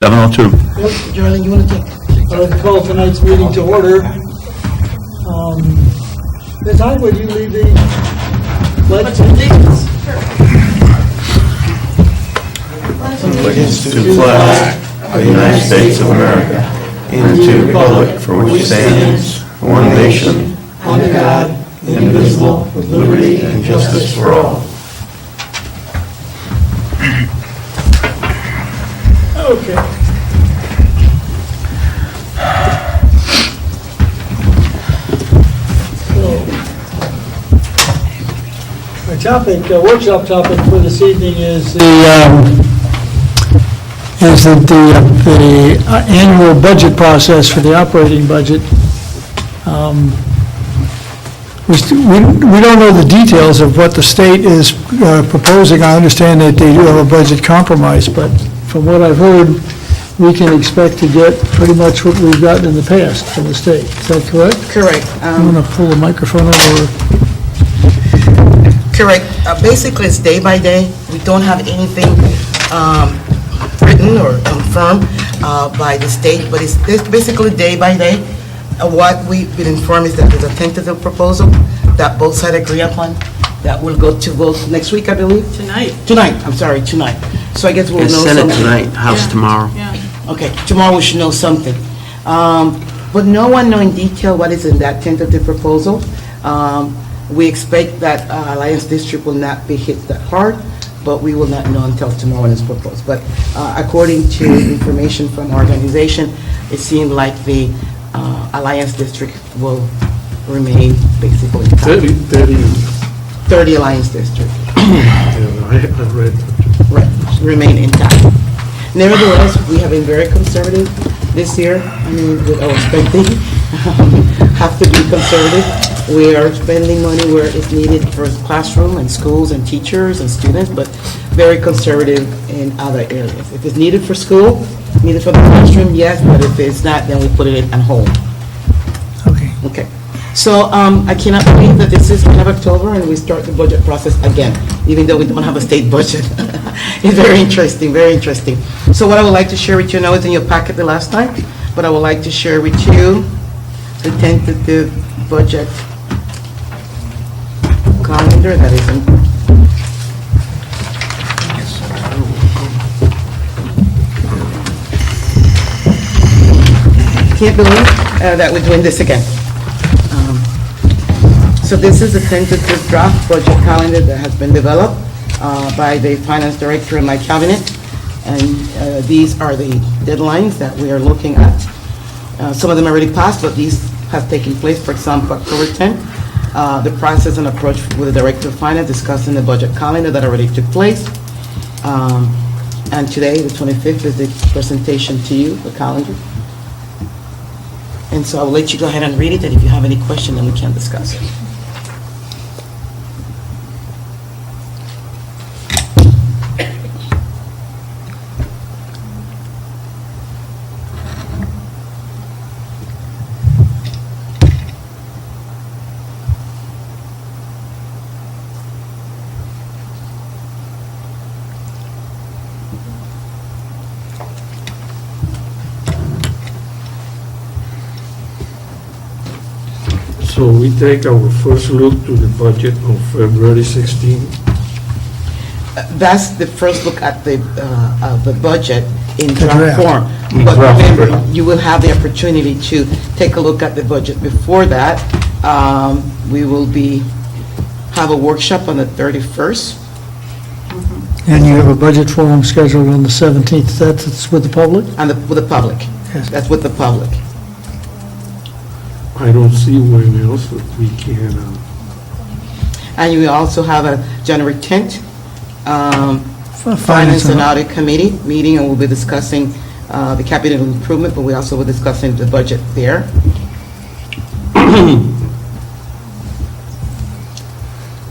7:02. Yep, Darlene, you want to take? I'd like to call tonight's meeting to order. Ms. Hyde, would you lead the pledge? Allegiance to the flag of the United States of America and to the republic for which it stands, one nation, under God, indivisible, with liberty and justice for all. Okay. Our topic, workshop topic for this evening is the annual budget process for the operating budget. We don't know the details of what the state is proposing. I understand that they do have a budget compromise, but from what I've heard, we can expect to get pretty much what we've gotten in the past from the state. Is that correct? Correct. I'm going to pull the microphone over. Correct. Basically, it's day by day. We don't have anything written or confirmed by the state, but it's basically day by day. What we've been informed is that there's a tentative proposal that both sides agree upon that will go to vote next week, I believe. Tonight. Tonight. So I guess we'll know Senate something. tonight, House tomorrow. Yeah. Okay, tomorrow we should know something. But no one know in detail what is in that tentative proposal. We expect that Alliance District will not be hit that hard, but we will not know until tomorrow when it's proposed. But according to information from our organization, it seemed like the Alliance District will remain basically intact. 30 Alliance District. I read. Right, remain intact. Nevertheless, we have been very conservative this year. I mean, with our spending, have to be conservative. We are spending money where it's needed for classroom and schools and teachers and students, but very conservative in other areas. If it's needed for school, needed for the classroom, yes, but if it's not, then we put it on hold. Okay. Okay. So I cannot believe that this is the end of October and we start the budget process again, even though we don't have a state budget. It's very interesting, very interesting. So what I would like to share with you now is in your packet the last time, but I would like to share with you the tentative budget calendar that is in. Can't believe that we're doing this again. So this is a tentative draft budget calendar that has been developed by the finance director in my cabinet, and these are the deadlines that we are looking at. Some of them already passed, but these have taken place. For example, October 10th, the process and approach with the director of finance discussing the budget calendar that already took place. And today, the 25th, is the presentation to you, the calendar. And so I will let you go ahead and read it, and if you have any question, then we can discuss it. So we take our first look to the budget on February 16. That's the first look at the budget in The draft draft. form. In But draft remember, form. you will have the opportunity to take a look at the budget before that. We will have a workshop on the 31st. And you have a budget forum scheduled on the 17th. That's with the public? And with the public. Yes. That's with the public. I don't see when else that we can, And you will also have a January 10th Finance and Audit Committee meeting, and we'll be discussing the capital improvement, but we also will be discussing the budget there.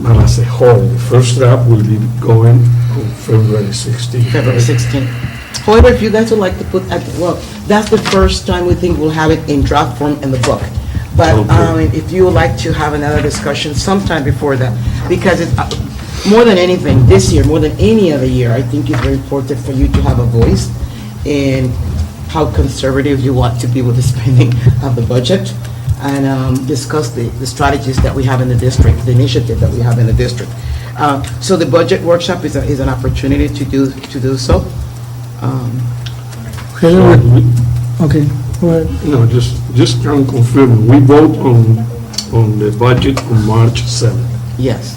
but as a whole, the first draft will be going on February 16. February 16th. However, if you guys would like to put, well, that's the first time we think we'll have it in draft form in the book. But Okay. if you would like to have another discussion sometime before that, because it's, more than anything, this year, more than any other year, I think it's very important for you to have a voice in how conservative you want to be with the spending of the budget, and discuss the strategies that we have in the district, the initiative that we have in the district. So the budget workshop is an opportunity to do so. Okay, So we- okay, go ahead. No, just can confirm, we vote on the budget on March 7th. Yes.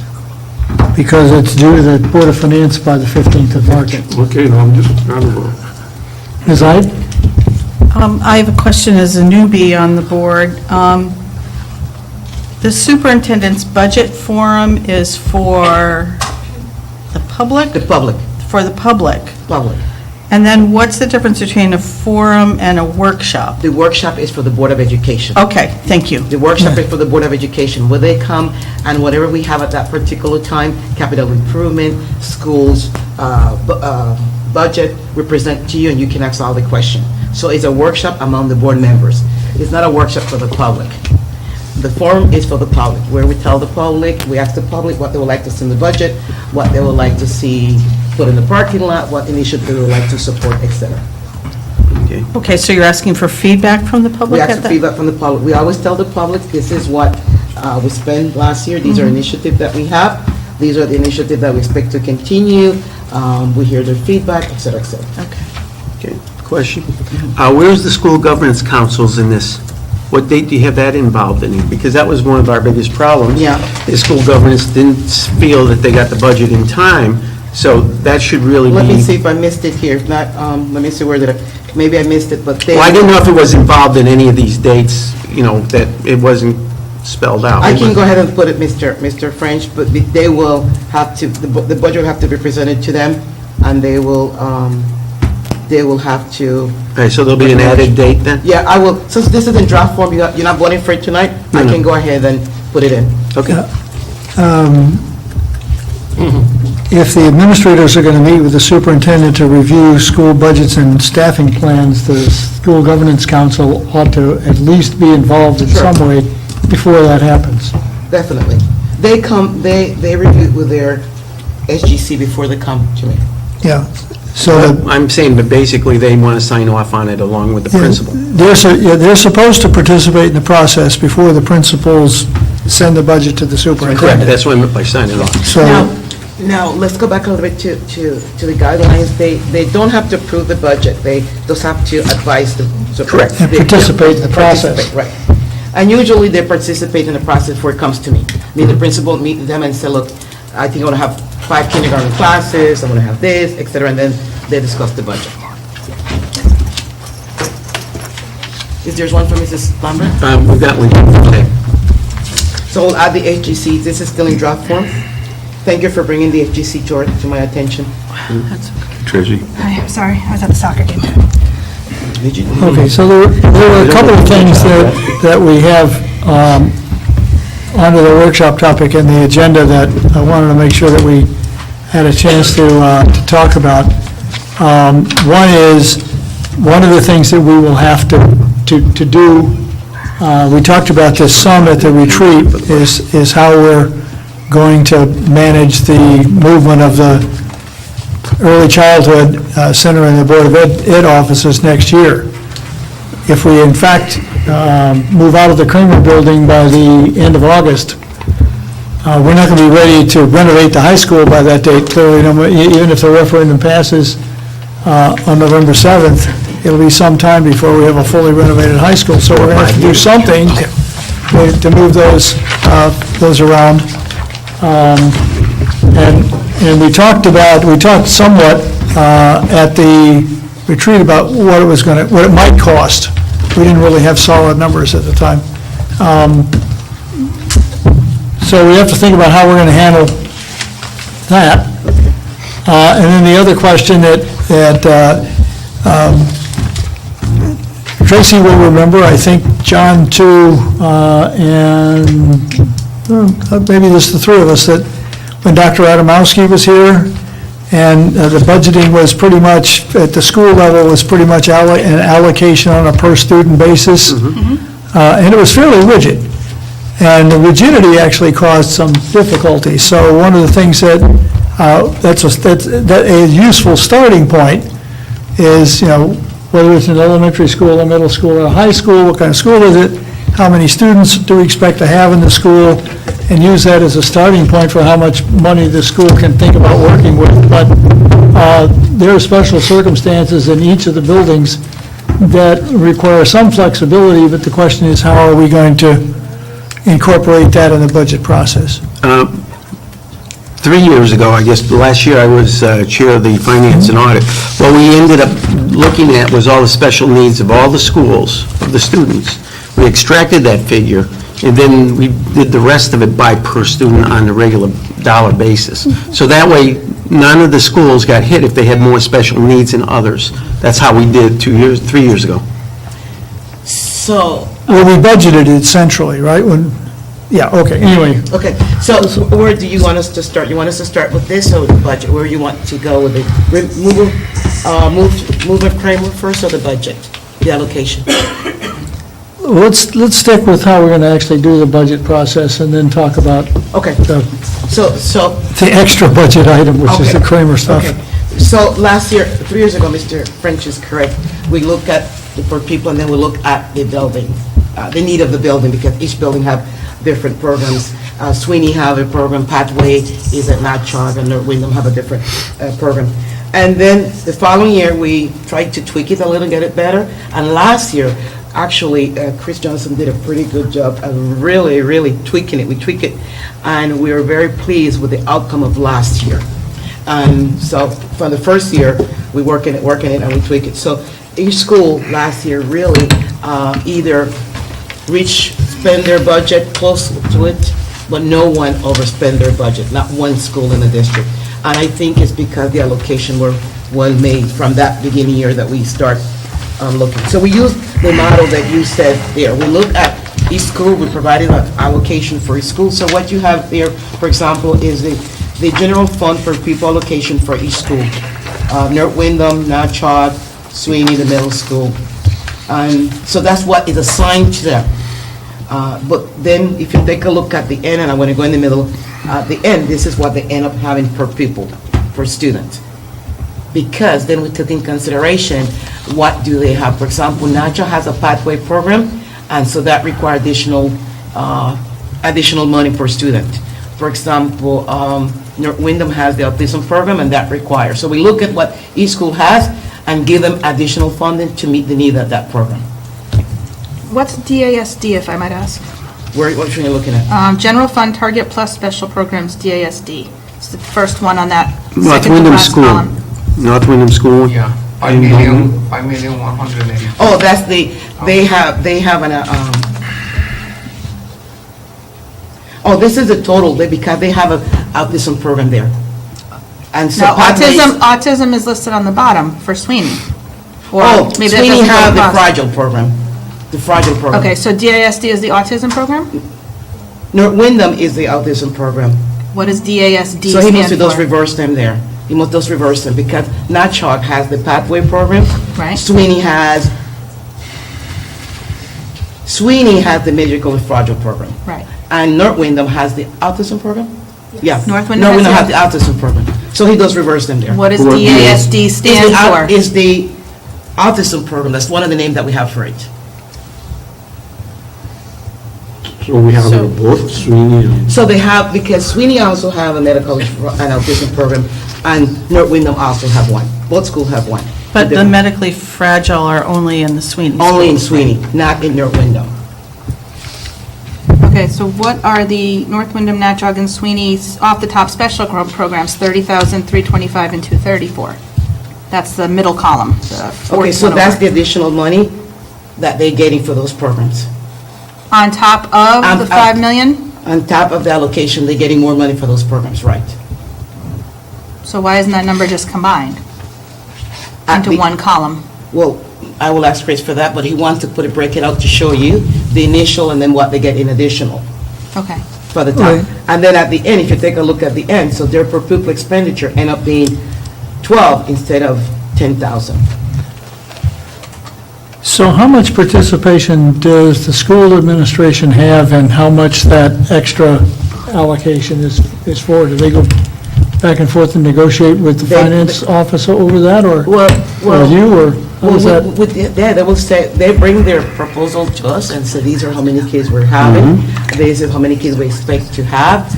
Because it's due to the Board of Finance by the 15th of March. Okay, no, I'm just kind of, Ms. Ide? I have a question as a newbie on the board. The superintendent's budget forum is for the public? The public. For the public. Public. And then what's the difference between a forum and a workshop? The workshop is for the Board of Education. Okay, thank you. The workshop is for the Board of Education, where they come and whatever we have at that particular time, capital improvement, schools, budget, we present to you and you can ask all the questions. So it's a workshop among the board members. It's not a workshop for the public. The forum is for the public, where we tell the public, we ask the public what they would like to see in the budget, what they would like to see put in the parking lot, what initiative they would like to support, et cetera. Okay, so you're asking for feedback from the We public ask at for that? feedback from the public. We always tell the public, this is what we spent last year, these are initiatives that we have, these are the initiatives that we expect to continue, we hear their feedback, et cetera, et cetera. Okay. Okay, question. Where's the school governance councils in this? What date do you have that involved in? Because that was one of our biggest problems. Yeah. The school governance didn't feel that they got the budget in time, so that should really be... Let me see if I missed it here, if not, let me see where did I, maybe I missed it, but they... Well, I didn't know if it was involved in any of these dates, that it wasn't spelled out. I can go ahead and put it, Mr. French, but they will have to, the budget will have to be presented to them, and they will have to... Okay, so there'll be an added date then? Yeah, I will, since this is in draft form, you're not voting for it tonight, I No. can go ahead and put it in. Okay. If the administrators are going to meet with the superintendent to review school budgets and staffing plans, the school governance council ought to at least be involved in Sure. some way before that happens. Definitely. They come, they review it with their SGC before they come to me. Yeah, so that I'm saying, but basically, they want to sign off on it along with the principal. they're supposed to participate in the process before the principals send the budget to the Correct, superintendent. that's what I meant by signing off. So, Now, let's go back a little bit to the guidelines. They don't have to approve the budget, they just have to advise the. Correct. And participate in the process. Participate, right. And usually they participate in the process before it comes to me. The principal meet them and say, look, I think I'm going to have 5 kindergarten classes, I'm going to have this, et cetera, and then they discuss the budget. Is there one for Mrs. Lambert? We've got one, okay. So we'll add the HGC, this is still in draft form. Thank you for bringing the HGC to my attention. Treasury. Hi, sorry, I was at the soccer game. okay, so there were a couple of things that we have under the workshop topic in the agenda that I wanted to make sure that we had a chance to talk about. One is, one of the things that we will have to do, we talked about this some at the retreat, is how we're going to manage the movement of the early childhood center and the Board of Ed offices next year. If we in fact move out of the Kramer building by the end of August, we're not going to be ready to renovate the high school by that date, clearly, even if the referendum passes on November 7th, it'll be some time before we have a fully renovated high school, so we're going to have to do something to move those around. And we talked somewhat at the retreat about what it might cost. We didn't really have solid numbers at the time. So we have to think about how we're going to handle that. And then the other question that Tracy will remember, I think John too, and maybe just the three of us, that when Dr. Adamowski was here, and the budgeting was pretty much, at the school level, was pretty much an allocation on a per-student basis, and it was fairly rigid. And the rigidity actually caused some difficulty. So one of the things that's a useful starting point is, whether it's an elementary school, a middle school, or a high school, what kind of school is it, how many students do we expect to have in the school, and use that as a starting point for how much money the school can think about working with. But there are special circumstances in each of the buildings that require some flexibility, but the question is, how are we going to incorporate that in the budget process? 3 years ago, I guess, last year, I was chair of the Finance and Audit. What we ended up looking at was all the special needs of all the schools, of the students. We extracted that figure, and then we did the rest of it by per student on a regular dollar basis. So that way, none of the schools got hit if they had more special needs than others. That's how we did 3 years ago. So, Well, we budgeted it centrally, right? Yeah, okay, anyway. okay, so where do you want us to start? You want us to start with this or the budget? Where you want to go with it? Move a Kramer first or the budget, the allocation? Let's stick with how we're going to actually do the budget process and then talk about Okay, the so extra budget item, which is the Okay. Kramer stuff. Okay. So last year, 3 years ago, Mr. French is correct, we look at, for people, and then we look at the building, the need of the building, because each building have different programs. Sweeney have a program, Pathway is at Natchog, and Windham have a different program. And then the following year, we tried to tweak it a little, get it better, and last year, actually, Chris Johnson did a pretty good job of really, really tweaking it. We tweaked it, and we were very pleased with the outcome of last year. And so for the first year, we working it, and we tweak it. So each school last year really either spend their budget close to it, but no one overspend their budget, not one school in the district. And I think it's because the allocation were well made from that beginning year that we start looking. So we use the model that you said there. We look at each school, we provided an allocation for each school. So what you have there, for example, is the general fund for people allocation for each school. Windham, Natchog, Sweeney, the middle school. And so that's what is assigned to them. But then if you take a look at the end, and I'm going to go in the middle, at the end, this is what they end up having per pupil, per student. Because then we took in consideration, what do they have? For example, Natchog has a pathway program, and so that requires additional money per student. For example, Windham has the autism program, and that requires. So we look at what each school has and give them additional funding to meet the need of that program. What's DASD, if I might ask? What are you looking at? General Fund Target Plus Special Programs, DASD. It's the first one on that North second to Windham last School. column. North Windham School. Yeah, 5,180,000. Oh, that's they have an, this is the total, because they have a autism program there. And so No, Pathways- autism is listed on the bottom for Sweeney. Or Oh, maybe that Sweeney doesn't go have the across. fragile program, the fragile program. Okay, so DASD is the autism program? No, Windham is the autism program. What does DASD So he must stand just for? reverse them there. He must just reverse them, because Natchog has the pathway program. Right. Sweeney has the medical fragile program. Right. And North Windham has the autism program? Yeah. North Windham North has Windham has the autism program. So he does reverse them there. What does What DASD stand for? Is the autism program, that's one of the names that we have for it. So we have both Sweeney and... So they have, because Sweeney also have a medical and autism program, and North Windham also have one. Both schools have one. But the medically fragile are only in the Sweeney schools. Only in Sweeney, not in North Windham. Okay, so what are the North Windham, Natchog, and Sweeney's off-the-top special programs, 30,000, 325, and 234? That's the middle column, the fourth Okay, so one that's over. the additional money that they're getting for those programs. On top of the 5 million? On top of the allocation, they're getting more money for those programs, right? So why isn't that number just combined into one column? Well, I will ask Chris for that, but he wants to break it out to show you the initial and then what they get in additional Okay. for the Right. top. And then at the end, if you take a look at the end, so their per pupil expenditure end up being 12 instead of 10,000. So how much participation does the school administration have, and how much that extra allocation is for? Do they go back and forth and negotiate with the They- finance officer over that, or Well, you, or? How does that? Yeah, they will say, they bring their proposal to us and say, these are how many kids we're having, these are how many kids we expect to have.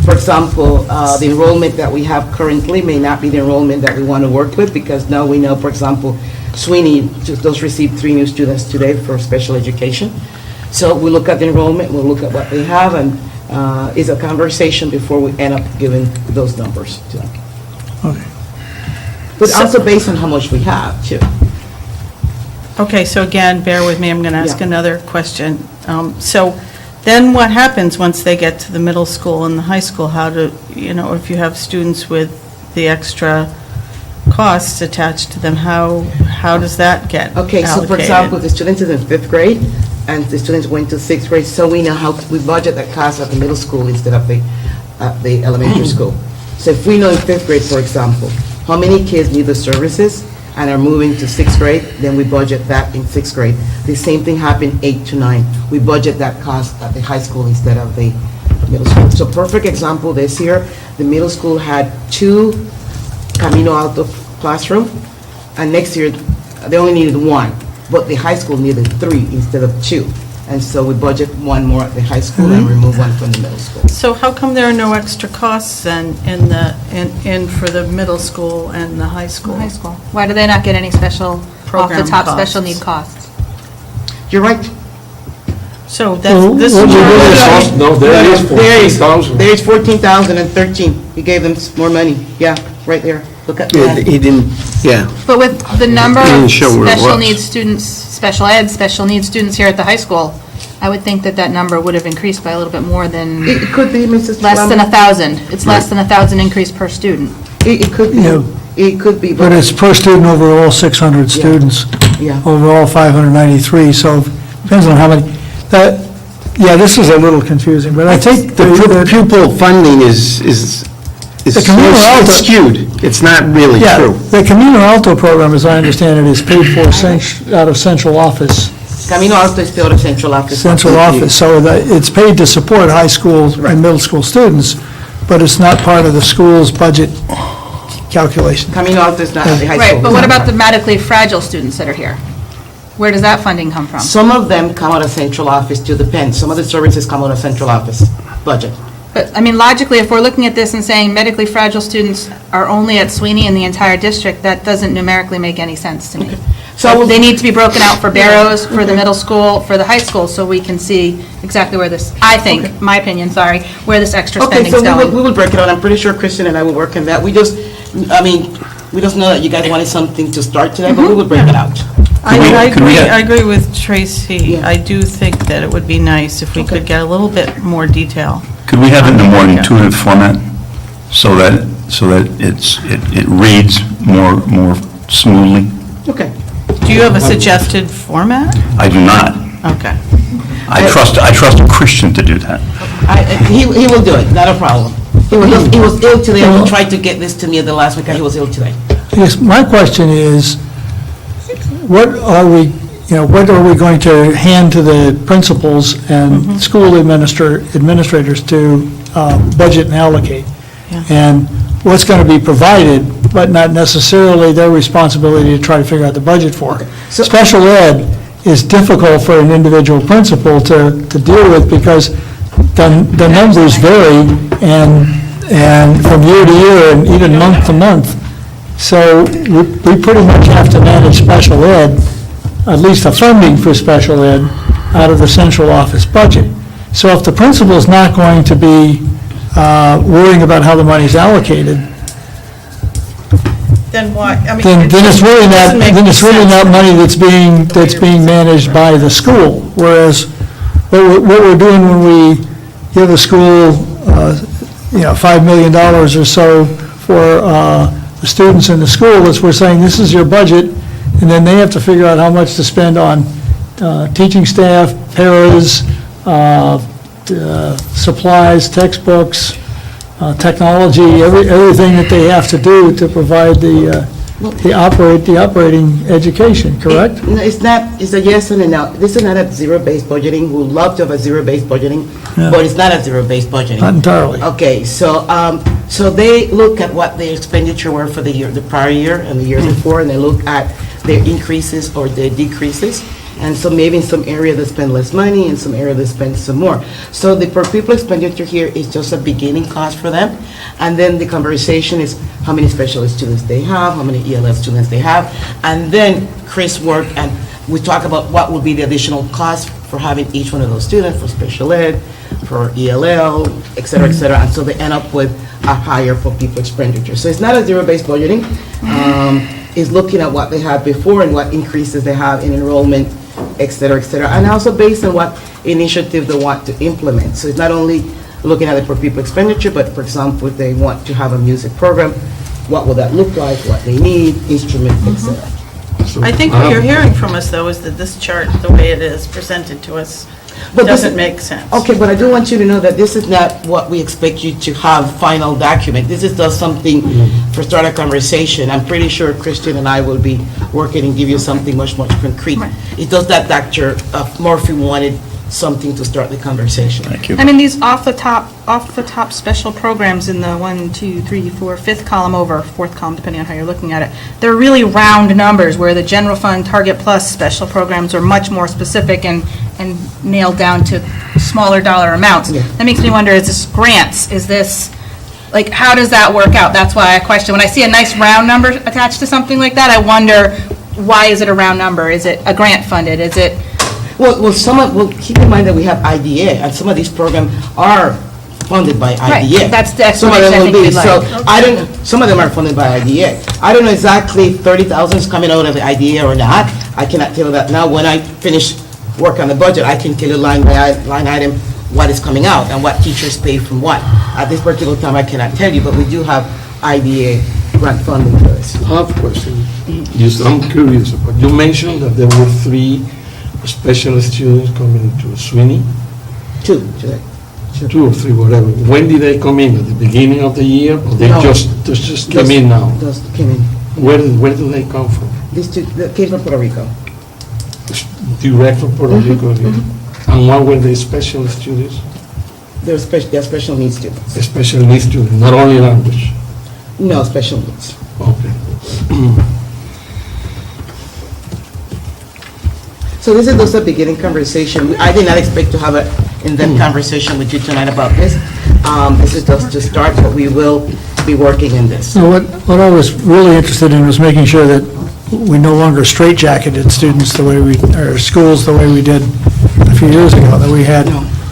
For example, the enrollment that we have currently may not be the enrollment that we want to work with, because now we know, for example, Sweeney just received 3 new students today for special education. So we look at the enrollment, we'll look at what they have, and it's a conversation before we end up giving those numbers to them. Okay. But also based on how much we have, too. Okay, so again, bear with me, I'm going to ask Yeah. another question. So then what happens once they get to the middle school and the high school? How do, if you have students with the extra costs attached to them, how does that get Okay, so for allocated? example, the students is in 5th grade, and the students went to 6th grade, so we know how we budget that cost at the middle school instead of the elementary school. So if we know in 5th grade, for example, how many kids need the services and are moving to 6th grade, then we budget that in 6th grade. The same thing happened 8 to 9. We budget that cost at the high school instead of the middle school. So perfect example this year, the middle school had 2 Camino Alto classroom, and next year, they only needed 1, but the high school needed 3 instead of 2. And so we budget 1 more at the high school and remove 1 from the middle school. So how come there are no extra costs then in for the middle school and the high school? High school. Why do they not get any special, Program off-the-top costs. special need costs? You're right. So Well, this what is. do you do? No, there is There is 14,000. 14,013. You gave them more money. Yeah, right there. Look at Yeah, that. he didn't, yeah. But with the number He of didn't show where it special was. needs students, special ed, special needs students here at the high school, I would think that that number would have increased by a little bit more than, It could be, Mrs. less than Palmer. 1,000. It's less than 1,000 increase per student. It could be. Yeah. It could be, But but, it's per student over all 600 students, yeah. overall 593, so depends on how many. This is a little confusing, but I think The pupil funding is The Camino Alto- skewed. It's not really Yeah, true. the Camino Alto program, as I understand it, is paid for out of central office, Camino Alto is still the central office. so it's paid to support high school and middle school students, but it's not part of the school's budget calculation. Camino Alto is not at the high school. Right, but what about the medically fragile students that are here? Where does that funding come from? Some of them come out of central office, to depend. Some of the services come out of central office budget. But, I mean, logically, if we're looking at this and saying medically fragile students are only at Sweeney in the entire district, that doesn't numerically make any sense to me. So They need to be broken out for Barrows, for the middle school, for the high school, so we can see exactly where this, I think, my opinion, sorry, where this extra Okay, spending's so we going. will break it out. I'm pretty sure Kristen and I will work on that. We just know that you guys wanted something to start today, but we will break it out. I could we agree, have- I agree with Tracy. Yeah. I do think that it would be nice if we could get a little bit more detail. Could we have it in a more Yeah. intuitive format so that it reads more smoothly? Okay. Do you have a suggested format? I do not. Okay. I trust a Christian to do that. He will do it, not a problem. He was ill today. He tried to get this to me at the last week, and he was ill today. Yes, my question is, what are we going to hand to the principals and school administrators to budget and allocate? Yeah. And what's going to be provided, but not necessarily their responsibility to try to figure out the budget for? So- Special ed is difficult for an individual principal to deal with because the numbers vary and from year to year and even month to month. So we pretty much have to manage special ed, at least the funding for special ed, out of the central office budget. So if the principal's not going to be worrying about how the money's allocated, Then why, I mean. then it's really not, doesn't make then it's really sense. not money that's being managed by the school. Whereas what we're doing when we give a school, $5 million or so for the students in the school, is we're saying, this is your budget, and then they have to figure out how much to spend on teaching staff, paras, supplies, textbooks, technology, everything that they have to do to provide the the operating education, correct? No, it's not, it's a yes and a no. This is not a zero-based budgeting. We would love to have a zero-based budgeting, Yeah. but it's not a zero-based budgeting. Not entirely. Okay, so they look at what their expenditure were for the prior year and the year before, and they look at their increases or their decreases. And so maybe in some area they spend less money, in some area they spend some more. So the per pupil expenditure here is just a beginning cost for them. And then the conversation is how many special ed students they have, how many ELF students they have. And then Chris worked and we talk about what would be the additional cost for having each one of those students, for special ed, for ELL, et cetera, et cetera. And so they end up with a higher per pupil expenditure. So it's not a zero-based budgeting. It's looking at what they had before and what increases they have in enrollment, et cetera, and also based on what initiative they want to implement. So it's not only looking at the per pupil expenditure, but for example, if they want to have a music program, what will that look like, what they need, instruments, et cetera. So, I think what you're hearing from us, though, is that this chart, the way it is presented to us, But this doesn't is- make sense. Okay, but I do want you to know that this is not what we expect you to have final document. This is just something for start a conversation. I'm pretty sure Christian and I will be working and give you something much more concrete. Right. It does that Dr. Murphy wanted something to start the conversation. Thank you. I mean, these off the top special programs in the 1, 2, 3, 4, fifth column over, fourth column, depending on how you're looking at it, they're really round numbers, where the general fund, Target Plus special programs are much more specific and nailed down to smaller dollar amounts. Yeah. That makes me wonder, is this grants? Is this, like, how does that work out? That's why I question, when I see a nice round number attached to something like that, I wonder, why is it a round number? Is it a grant funded? Is it? Well, keep in mind that we have IDA, and some of these programs are funded by Right, IDA. that's the Some of them explanation I will think be. you'd like. So I don't, some of them are funded by IDA. I don't know exactly 30,000 is coming out of the IDA or not. I cannot tell you that now. When I finish work on the budget, I can tell you line by line item what is coming out and what teachers pay from what. At this particular time, I cannot tell you, but we do have IDA grant funding for this. I have a question. Just, I'm curious about, you mentioned that there were 3 special students coming to Sweeney, Two today. 2 or 3, whatever. When did they come in? At the beginning of the year, or they No. just came in now? Just came in. Where do they come from? These two, they came from Puerto Rico. Direct from Puerto Rico? And what were the special students? They're special needs students. The special needs students, not only language? No, special needs. Okay. So this is just a beginning conversation. I did not expect to have an in-depth conversation with you tonight about this. This is just to start, but we will be working in this. So what I was really interested in was making sure that we no longer straitjacketed students the way or schools the way we did a few years ago, that we had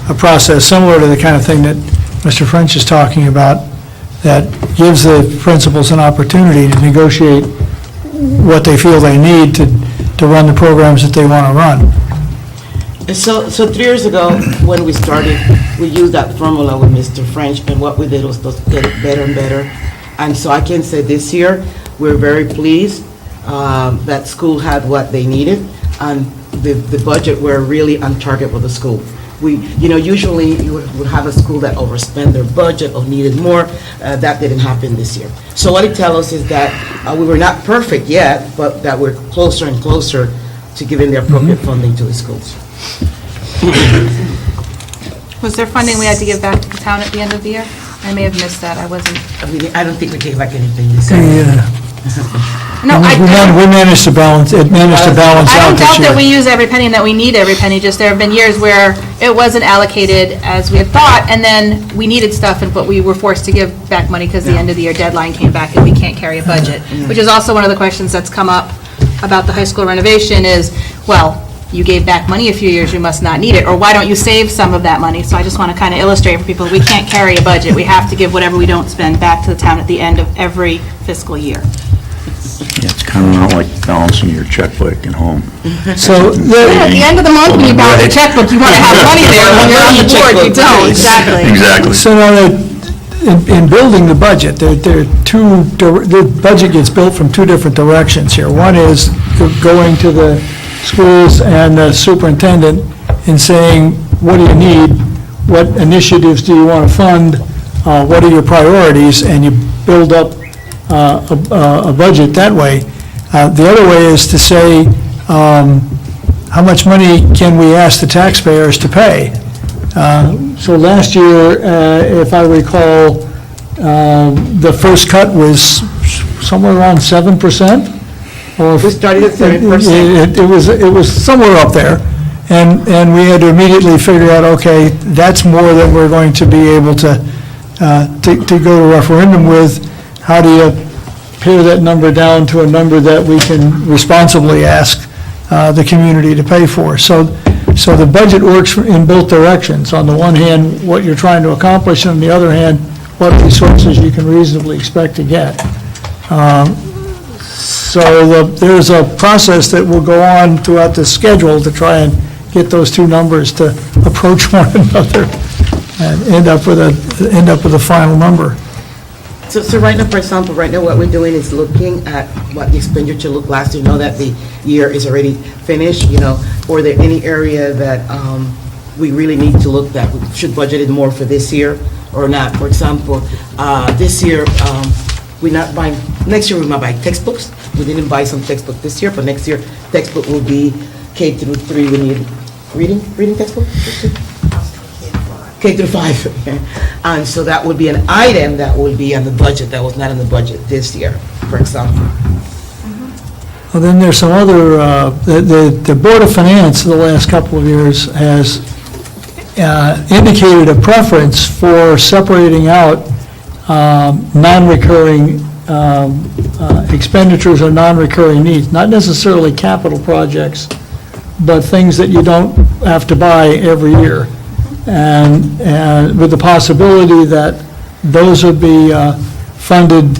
a process similar to the kind of thing that Mr. French is talking about, that gives the principals an opportunity to negotiate what they feel they need to run the programs that they want to run. So 3 years ago, when we started, we used that formula with Mr. French, and what we did was just get it better and better. And so I can say this year, we're very pleased that school had what they needed, and the budget were really on target with the school. Usually you would have a school that overspent their budget or needed more. That didn't happen this year. So what it tells us is that we were not perfect yet, but that we're closer and closer to giving the appropriate funding to the schools. Was there funding we had to give back to the town at the end of the year? I may have missed that, I wasn't. I don't think we gave back anything this year. No, We managed to balance, it managed to balance I out don't this doubt that we year. use every penny and that we need every penny, just there have been years where it wasn't allocated as we had thought, and then we needed stuff, but we were forced to give back money because the end of the year deadline came back and we can't carry a budget, which is also one of the questions that's come up about the high school renovation is, well, you gave back money a few years, you must not need it, or why don't you save some of that money? So I just want to kind of illustrate for people, we can't carry a budget, we have to give whatever we don't spend back to the town at the end of every fiscal year. Yeah, it's kind of not like balancing your checkbook at home. So Yeah, at the end of the month, when you balance the checkbook, you want to have money there, when you're on the board, you don't, exactly. Exactly. So now, in building the budget, there are the budget gets built from 2 different directions here. One is going to the schools and the superintendent and saying, what do you need? What initiatives do you want to fund? What are your priorities? And you build up a budget that way. The other way is to say, how much money can we ask the taxpayers to pay? So last year, if I recall, the first cut was somewhere around 7%? Or We started at 7%. It was somewhere up there, and we had to immediately figure out, okay, that's more than we're going to be able to go to referendum with. How do you pare that number down to a number that we can responsibly ask the community to pay for? So the budget works in both directions. On the one hand, what you're trying to accomplish, and on the other hand, what resources you can reasonably expect to get. So there's a process that will go on throughout the schedule to try and get those two numbers to approach one another and end up with a final number. So right now, for example, right now what we're doing is looking at what the expenditure looked last year. Know that the year is already finished, or there any area that we really need to look at, we should budget it more for this year or not. For example, this year, next year we might buy textbooks. We didn't buy some textbook this year, but next year textbook will be K through 3. We need reading textbook? K through 5. Okay. And so that would be an item that would be on the budget that was not in the budget this year, for example. Well, then there's some other, the Board of Finance the last couple of years has indicated a preference for separating out non-recurring expenditures or non-recurring needs, not necessarily capital projects, but things that you don't have to buy every year. And with the possibility that those would be funded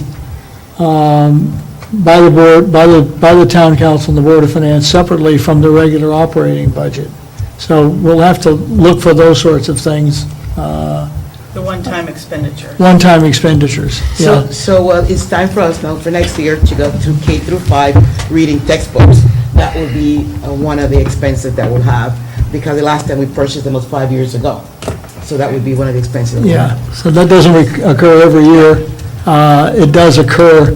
by the board, by the town council and the Board of Finance separately from the regular operating budget. So we'll have to look for those sorts of things. The one-time expenditure. One-time expenditures, yeah. So it's time for us now, for next year, to go to K through 5 reading textbooks. That will be one of the expenses that we'll have, because the last time we purchased them was 5 years ago. So that would be one of the expenses. That we'll Yeah, have. so that doesn't occur every year. It does occur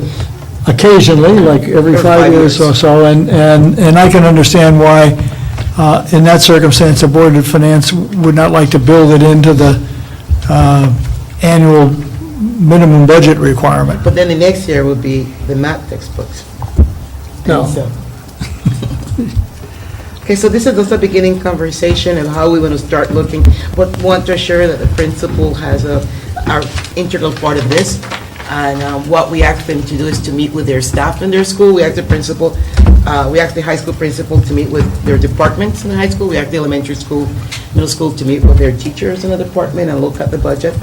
occasionally, like every 5 years or so, and I can understand why, in that circumstance, the Board of Finance would not like to build it into the annual minimum budget requirement. But then the next year would be the math textbooks. No. And so- Okay, so this is just a beginning conversation of how we want to start looking, but want to assure that the principal has our integral part of this. And what we ask them to do is to meet with their staff in their school. We ask the principal, we ask the high school principal to meet with their departments in the high school. We ask the elementary school, middle school to meet with their teachers in the department and look at the budget.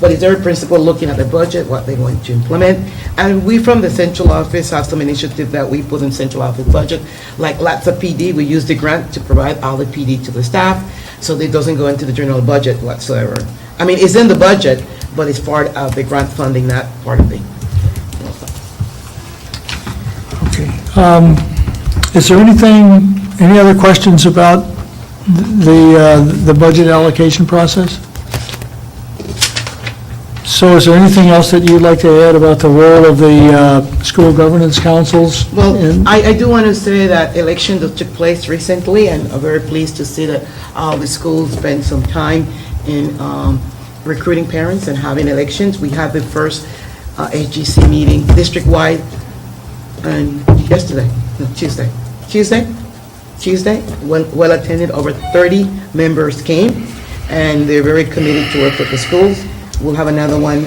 But is their principal looking at the budget, what they want to implement? And we from the central office have some initiative that we put in central office budget, like lots of PD. We use the grant to provide all the PD to the staff, so it doesn't go into the general budget whatsoever. I mean, it's in the budget, but it's part of the grant funding, not part of the. Okay. Is there any other questions about the budget allocation process? So is there anything else that you'd like to add about the role of the school governance councils? Well, I do want to say that election that took place recently, and I'm very pleased to see that all the schools spent some time in recruiting parents and having elections. We had the first HGC meeting district-wide and Tuesday, well attended, over 30 members came, and they're very committed to work with the schools. We'll have another one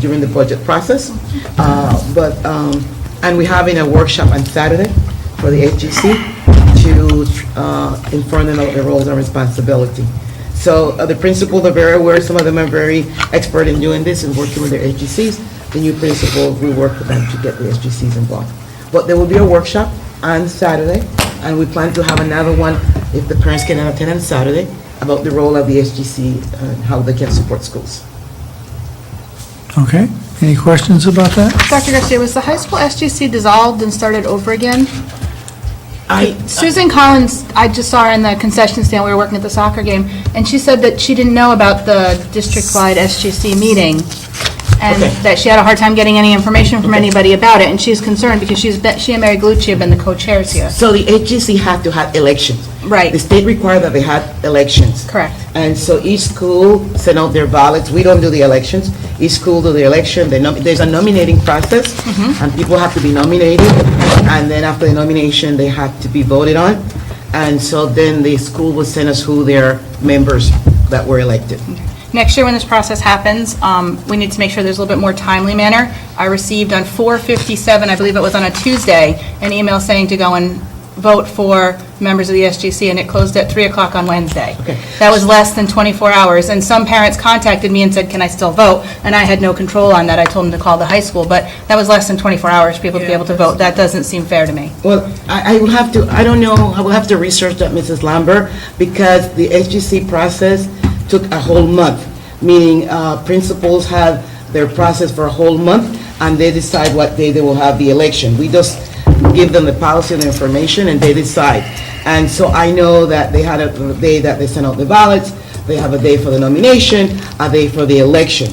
during the budget process, and we're having a workshop on Saturday for the HGC to inform them of their roles and responsibility. So the principals are very aware, some of them are very expert in doing this and working with their HGCs. The new principals, we work with them to get the HGCs involved. But there will be a workshop on Saturday, and we plan to have another one, if the parents cannot attend on Saturday, about the role of the HGC and how they can support schools. Okay, any questions about that? Dr. Garcia, was the high school SGC dissolved and started over again? Susan Collins, I just saw her in the concession stand, we were working at the soccer game, and she said that she didn't know about the district-wide SGC meeting, and Okay. that she had a hard time getting any information from anybody about it, and she's concerned because she and Mary Galucci have been the co-chairs here. So the HGC had to have elections. Right. The state required that they had elections. Correct. And so each school sent out their ballots. We don't do the elections. Each school do the election. There's a nominating process, and people have to be nominated. And then after the nomination, they have to be voted on. And so then the school will send us who their members that were elected. Next year, when this process happens, we need to make sure there's a little bit more timely manner. I received on 4/57, I believe it was on a Tuesday, an email saying to go and vote for members of the SGC, and it closed at 3 o'clock on Wednesday. Okay. That was less than 24 hours, and some parents contacted me and said, can I still vote? And I had no control on that. I told them to call the high school, but that was less than 24 hours for people to be able to vote. That doesn't seem fair to me. Well, I will have to, I don't know, I will have to research that, Mrs. Lambert, because the SGC process took a whole month, meaning principals have their process for a whole month, and they decide what day they will have the election. We just give them the policy and the information, and they decide. And so I know that they had a day that they sent out the ballots, they have a day for the nomination, a day for the election.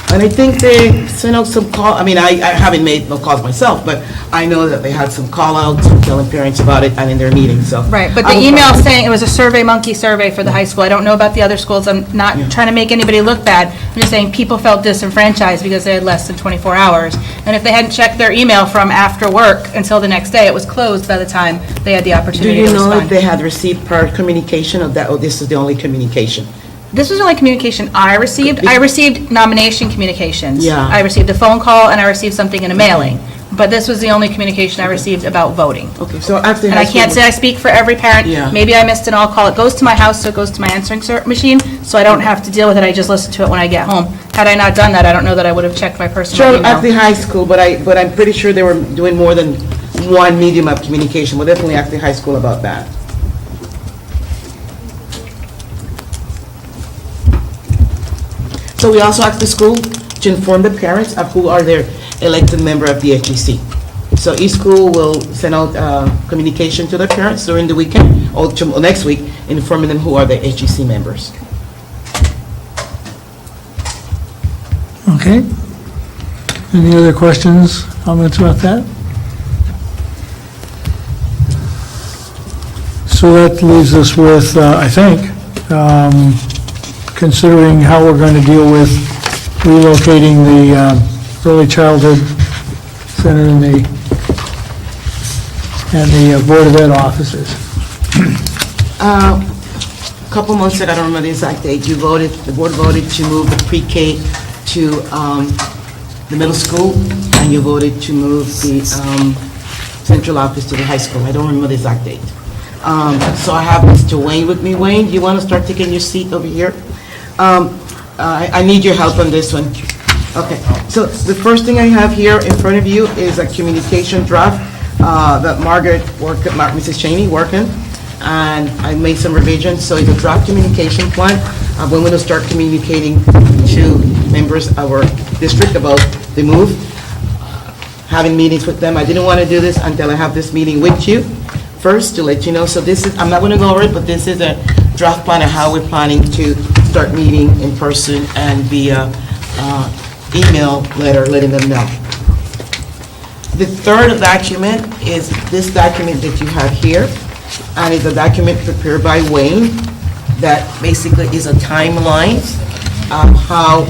And I think they sent out some call, I mean, I haven't made no calls myself, but I know that they had some call-outs telling parents about it and in their meetings, so. Right, but I the will email find- saying it was a Survey Monkey survey for the high school. I don't know about the other schools. I'm not trying to make anybody look bad. I'm just saying people felt disenfranchised because they had less than 24 hours. And if they hadn't checked their email from after work until the next day, it was closed by the time they had the Do opportunity you to know if respond. they had received prior communication of that, or this is the only communication? This was the only communication I received. I received nomination communications. Yeah. I received a phone call and I received something in a mailing. But this was the only communication I received about voting. Okay, so after. And I can't say I speak for every parent. Yeah. Maybe I missed an all call. It goes to my house, so it goes to my answering machine, so I don't have to deal with it. I just listen to it when I get home. Had I not done that, I don't know that I would have checked my personal Sure, at the email. high school, but I'm pretty sure they were doing more than one medium of communication. We'll definitely ask the high school about that. So we also asked the school to inform the parents of who are their elected member of the HGC. So each school will send out communication to their parents during the weekend, or next week, informing them who are the HGC members. Okay. Any other questions, comments about that? So that leaves us with, I think, considering how we're going to deal with relocating the early childhood center and the Board of Ed offices. A couple months ago, I don't remember the exact date, the board voted to move the pre-K to the middle school, and you voted to move the central office to the high school. I don't remember the exact date. So I have Mr. Wayne with me. Wayne, do you want to start taking your seat over here? I need your help on this one. Okay, so the first thing I have here in front of you is a communication draft that Mrs. Cheney working, and I made some revisions, so it's a draft communication plan. We're going to start communicating to members of our district about the move, having meetings with them. I didn't want to do this until I have this meeting with you first, to let you know. So this is, I'm not going to go over it, but this is a draft plan of how we're planning to start meeting in person and via email letter, letting them know. The third document is this document that you have here, and it's a document prepared by Wayne that basically is a timeline of how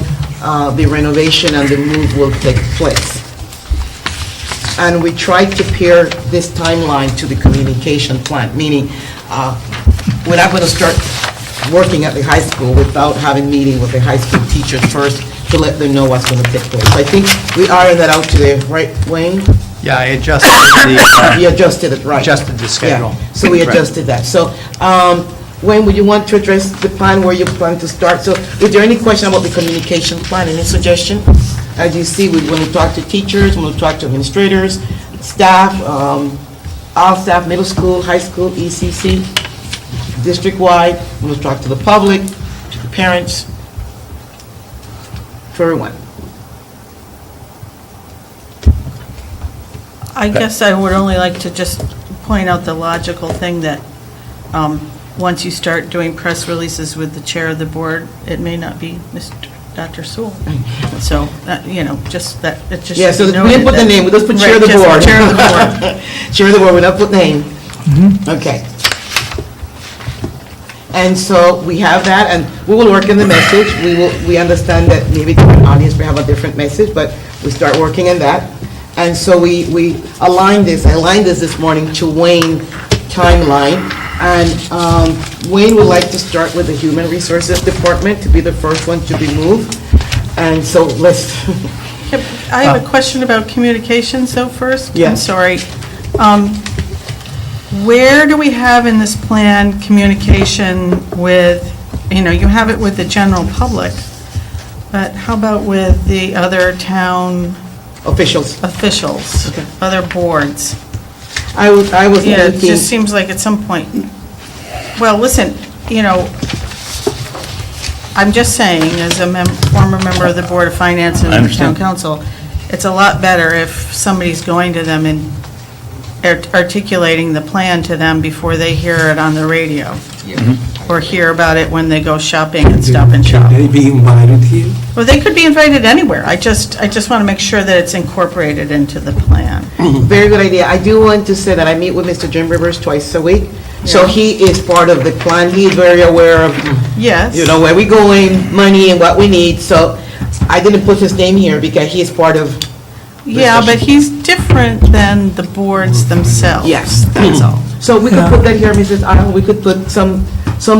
the renovation and the move will take place. And we tried to pair this timeline to the communication plan, meaning we're not going to start working at the high school without having meeting with the high school teachers first to let them know what's going to take place. I think we ironed that out today, right, Wayne? Yeah, I adjusted You adjusted it, right? adjusted the schedule. Yeah, so we adjusted that. So, Wayne, would you want to address the plan where you plan to start? So, is there any question about the communication plan, any suggestion? As you see, we want to talk to teachers, we want to talk to administrators, staff, all staff, middle school, high school, ECC, district-wide, we want to talk to the public, to the parents, to everyone. I guess I would only like to just point out the logical thing that once you start doing press releases with the chair of the board, it may not be Mr. Dr. Sewell. So, just that, it just Yeah, should so be we noted didn't put the that- name, we just put chair of the Right, just board. chair of the board. Chair of the board, we don't put name. Okay. And so we have that, and we will work in the message. We understand that maybe the audience may have a different message, but we start working on that. And so we I aligned this morning to Wayne timeline. And Wayne would like to start with the Human Resources Department to be the first one to be moved. And so let's, I have a question about communications though first. I'm Yes. sorry. Where do we have in this plan communication with, you have it with the general public, but how about with the other town officials. officials, Okay. other boards? I was Yeah, it thinking, just seems like at some point, well, listen, I'm just saying, as a former member of the Board of Finance and I the understand. Town Council, it's a lot better if somebody's going to them and articulating the plan to them before they hear it on the radio, or hear about it when they go shopping and Stop and Shop. Can they be invited here? Well, they could be invited anywhere. I just want to make sure that it's incorporated into the plan. very good idea. I do want to say that I meet with Mr. Jim Rivers twice a week. So Yeah. he is part of the plan. He is very aware of, Yes. where we're going, money and what we need. So I didn't put his name here because he is part of, Yeah, but he's different than the boards themselves. yes, That's all. So we could put that here, Mrs. Arnold, we could put some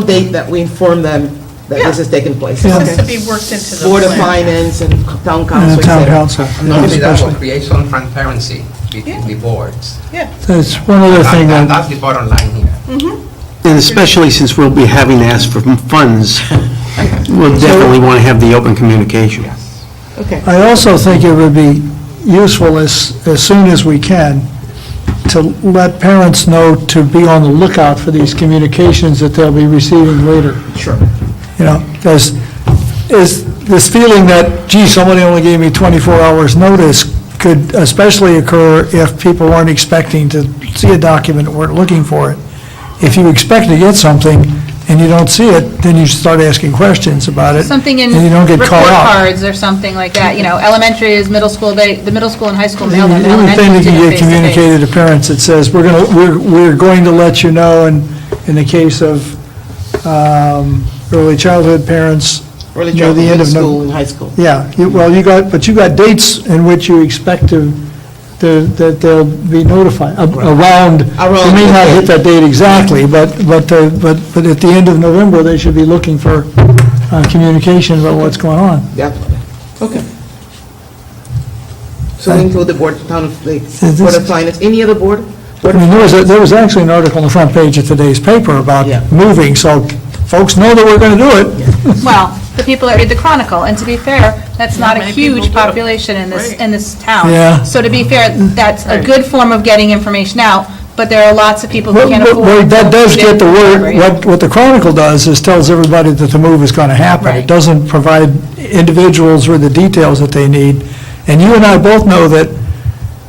date that we inform them that this is taking place. This Okay. has to be worked into the Board of plan. Finance and Town And Council, the et town cetera. council. Not only that, especially. will create some transparency between the boards. That's one other thing And that, that's the bottom line here. And especially since we'll be having to ask for funds, we'll definitely want to have the open communication. Okay. I also think it would be useful as soon as we can to let parents know to be on the lookout for these communications that they'll be receiving later. Sure. Because is this feeling that, gee, somebody only gave me 24 hours notice could especially occur if people weren't expecting to see a document, weren't looking for it. If you expect to get something and you don't see it, then you start asking questions about it. Something in And you don't get report caught up. cards or something like that, elementary is middle school, the middle school and high school The mail them, only elementary thing that do can it get face-to-face. communicated to parents, it says, we're going to let you know, and in the case of early childhood parents, Early near the childhood, end middle of school and high school. yeah, you got dates in which you expect that they'll be notified, around, they may not hit that date exactly, but at the end of November, they should be looking for communication about what's going on. Definitely. Okay. So we include the Board of Town of, the this- Board of Finance, any other board? I mean, there was actually an article on the front page of today's paper about Yeah. moving, so folks know that we're going to do it. Well, the people that read the Chronicle, and to be fair, that's not a many people huge do. population in this, Right. in this town. Yeah. So to be fair, that's a Right. good form of getting information out, but there are lots of people who can't Well, afford. that does to get the word, right? what the Chronicle does is tells everybody that the move is going to happen. It Right. doesn't provide individuals with the details that they need. And you and I both know that,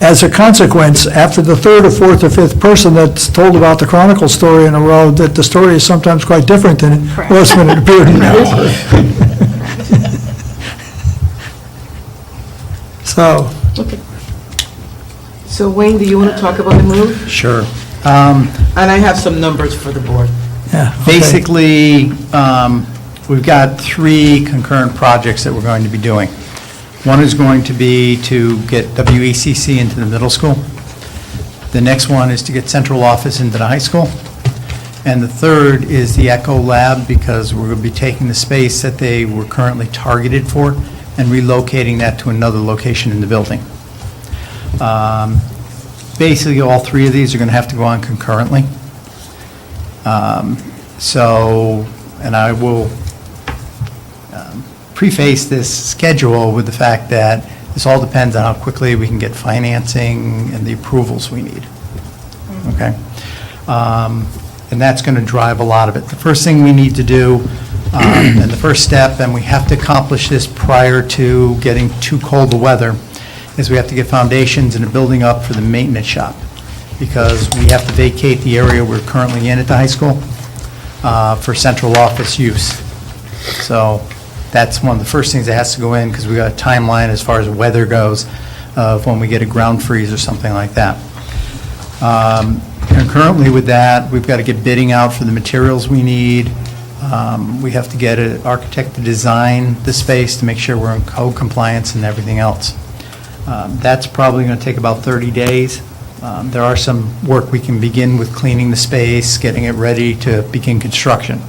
as a consequence, after the third or fourth or fifth person that's told about the Chronicle story in a row, that the story is sometimes quite different than it Correct. was when it appeared in the paper. So, So Wayne, do you want to talk about the move? Sure. And I have some numbers for the board. yeah. okay. Basically, we've got 3 concurrent projects that we're going to be doing. One is going to be to get WECC into the middle school. The next one is to get central office into the high school. And the third is the Echo Lab, because we're going to be taking the space that they were currently targeted for and relocating that to another location in the building. Basically, all 3 of these are going to have to go on concurrently. And I will preface this schedule with the fact that this all depends on how quickly we can get financing and the approvals we need. Okay? And that's going to drive a lot of it. The first thing we need to do, and the first step, and we have to accomplish this prior to getting too cold the weather, is we have to get foundations and a building up for the maintenance shop, because we have to vacate the area we're currently in at the high school for central office use. So That's one of the first things that has to go in, because we got a timeline as far as weather goes, of when we get a ground freeze or something like that. Concurrently with that, we've got to get bidding out for the materials we need. We have to get an architect to design the space to make sure we're in code compliance and everything else. That's probably going to take about 30 days. There are some work we can begin with, cleaning the space, getting it ready to begin construction.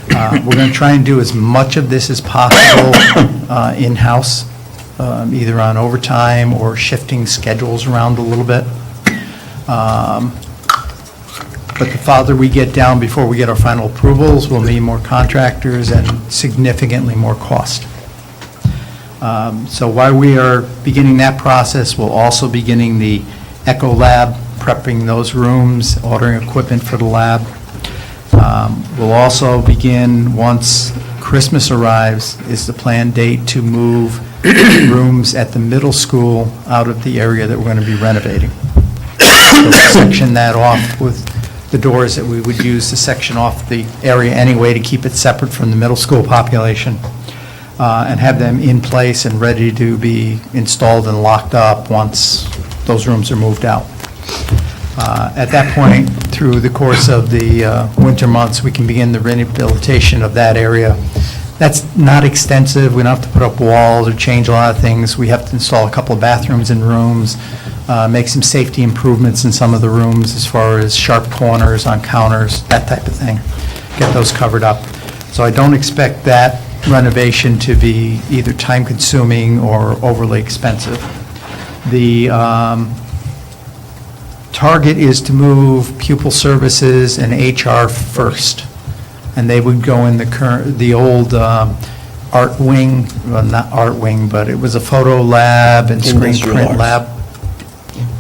We're going to try and do as much of this as possible in-house, either on overtime or shifting schedules around a little bit. But the farther we get down before we get our final approvals, we'll need more contractors and significantly more cost. So while we are beginning that process, we'll also beginning the Echo Lab, prepping those rooms, ordering equipment for the lab. We'll also begin, once Christmas arrives, is the planned date to move rooms at the middle school out of the area that we're going to be renovating. So we'll section that off with the doors that we would use to section off the area anyway to keep it separate from the middle school population, and have them in place and ready to be installed and locked up once those rooms are moved out. At that point, through the course of the winter months, we can begin the rehabilitation of that area. That's not extensive. We don't have to put up walls or change a lot of things. We have to install a couple of bathrooms in rooms, make some safety improvements in some of the rooms as far as sharp corners on counters, that type of thing. Get those covered up. So I don't expect that renovation to be either time-consuming or overly expensive. The target is to move pupil services and HR first, and they would go in the old art wing, well, not art wing, but it was a photo lab and screen Industrial print arts. lab.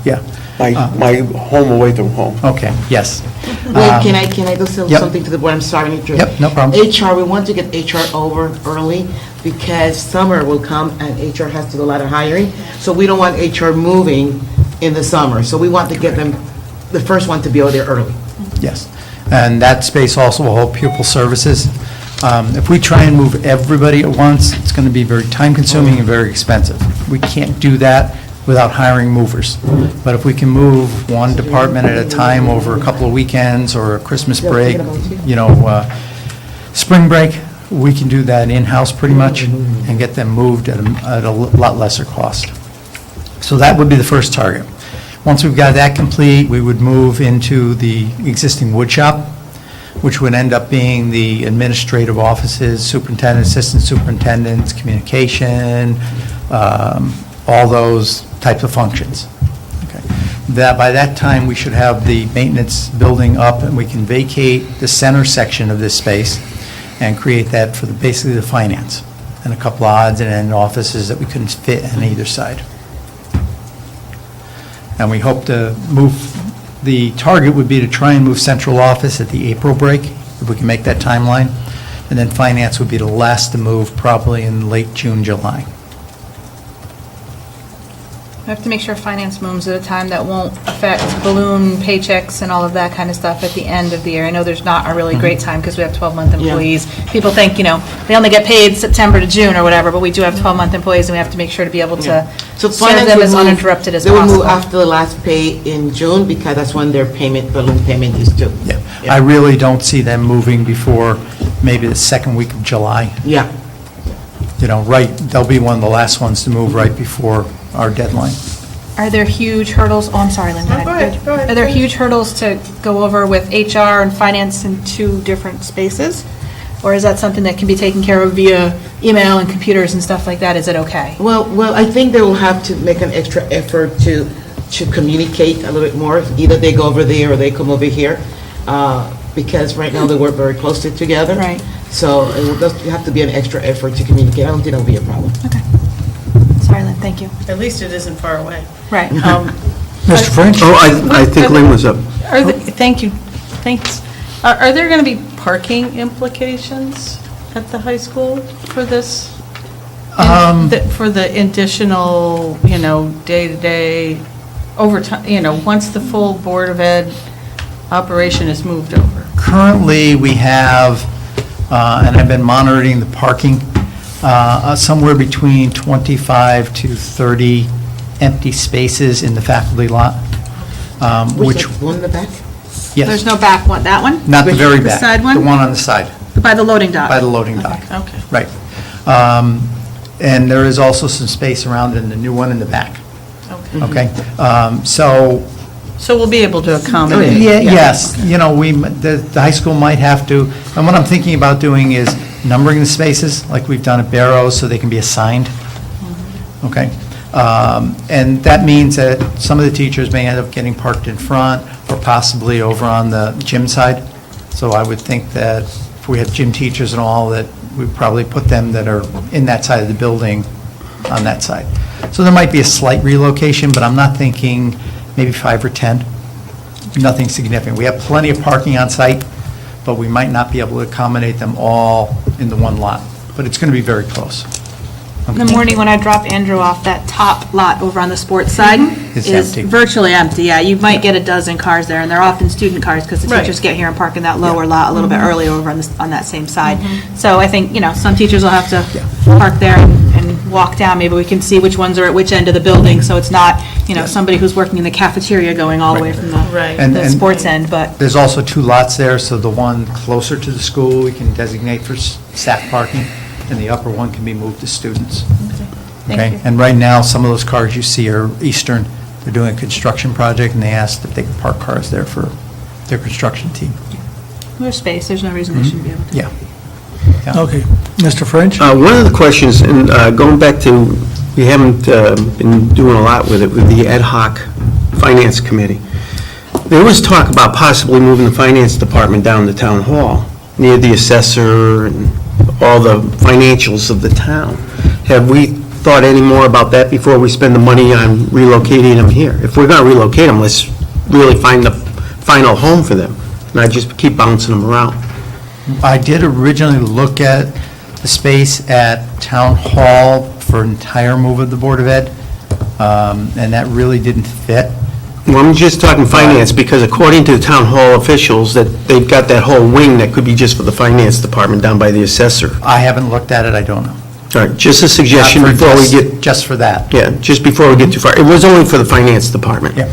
Yeah. My home away from home. Okay, yes. Wait, can I do yep. something to the board? I'm sorry to interrupt. Yep, no problem. HR, we want to get HR over early because summer will come and HR has to do a lot of hiring. So we don't want HR moving in the summer. So we want to get them, the first one to be over there early. Yes, and that space also will hold pupil services. If we try and move everybody at once, it's going to be very time-consuming and very expensive. We can't do that without hiring movers. But if we can move one department at a time over a couple of weekends or a Christmas break, spring break, we can do that in-house pretty much and get them moved at a lot lesser cost. So that would be the first target. Once we've got that complete, we would move into the existing wood shop, which would end up being the administrative offices, superintendent, assistant superintendents, communication, all those types of functions. Okay. By that time, we should have the maintenance building up, and we can vacate the center section of this space and create that for basically the finance, and a couple of odds and end offices that we couldn't fit on either side. And we hope to move, the target would be to try and move central office at the April break, if we can make that timeline. And then finance would be the last to move, probably in late June, July. We have to make sure finance moves at a time that won't affect balloon paychecks and all of that kind of stuff at the end of the year. I know there's not a really great time because we have 12-month employees. People think, they only get paid September to June or whatever, but we do have 12-month employees, and we have to make sure to be able to So serve finance them will as move- uninterrupted as They will move possible. after the last pay in June because that's when their balloon payment is due. Yeah. I really don't see them moving before maybe the second week of July. Yeah. They'll be one of the last ones to move right before our deadline. Are there huge hurdles, I'm sorry, Lynn, go ahead. Are there huge hurdles to go over with HR and finance in two different spaces? Or is that something that can be taken care of via email and computers and stuff like that? Is it okay? Well, I think they will have to make an extra effort to communicate a little bit more. Either they go over there or they come over here, because right now they work very closely together. Right. So it will just have to be an extra effort to communicate. I don't think that'll be a problem. Okay. Sorry, Lynn, thank you. At least it isn't far away. Right. Mr. French? Oh, I think Lynn was up. Thank you, thanks. Are there going to be parking implications at the high school for this? For the additional, day-to-day overtime, once the full Board of Ed operation is moved over? Currently, we have, and I've been monitoring the parking, somewhere between 25 to 30 empty spaces in the faculty lot, which, One in the back? yes. There's no back one, that one? Not the very The back. side one? The one on the side, By the loading dock? by the loading dock. Okay. Right. And there is also some space around in the new one in the back, okay? So we'll be able to accommodate. Yeah, yes, the high school might have to, and what I'm thinking about doing is numbering the spaces, like we've done at Barrows, so they can be assigned, okay? And that means that some of the teachers may end up getting parked in front, or possibly over on the gym side. So I would think that if we had gym teachers and all, that we'd probably put them that are in that side of the building on that side. So there might be a slight relocation, but I'm not thinking maybe 5 or 10. Nothing significant. We have plenty of parking on site, but we might not be able to accommodate them all in the one lot. But it's going to be very close. In the morning when I drop Andrew off, that top lot over on the sports side It's is empty. virtually empty. Yeah, you might get a dozen cars there, and they're often student cars because the Right. teachers get here and park in that lower lot a little bit earlier over on that same side. So I think, some teachers will have to park there and walk down. Maybe we can see which ones are at which end of the building, so it's not, somebody who's working in the cafeteria going all the way from Right. the sports end, but There's also 2 lots there, so the one closer to the school we can designate for staff parking, and the upper one can be moved to students. Thank Okay? you. And right now, some of those cars you see are Eastern. They're doing a construction project, and they asked if they could park cars there for their construction team. there's space. There's no reason they shouldn't be able to. Yeah. Okay. Mr. French? One of the questions, and going back to, we haven't been doing a lot with it, with the ad hoc finance committee. There was talk about possibly moving the finance department down to town hall, near the assessor and all the financials of the town. Have we thought any more about that before we spend the money on relocating them here? If we're going to relocate them, let's really find the final home for them, not just keep bouncing them around. I did originally look at the space at Town Hall for an entire move of the Board of Ed, and that really didn't fit. Well, I'm just talking finance, because according to the town hall officials, that they've got that whole wing that could be just for the finance department down by the assessor. I haven't looked at it, I don't know. All right, just a suggestion Not for before we just- get, Just for that. yeah, just before we get too far. It was only for the finance department. Yeah.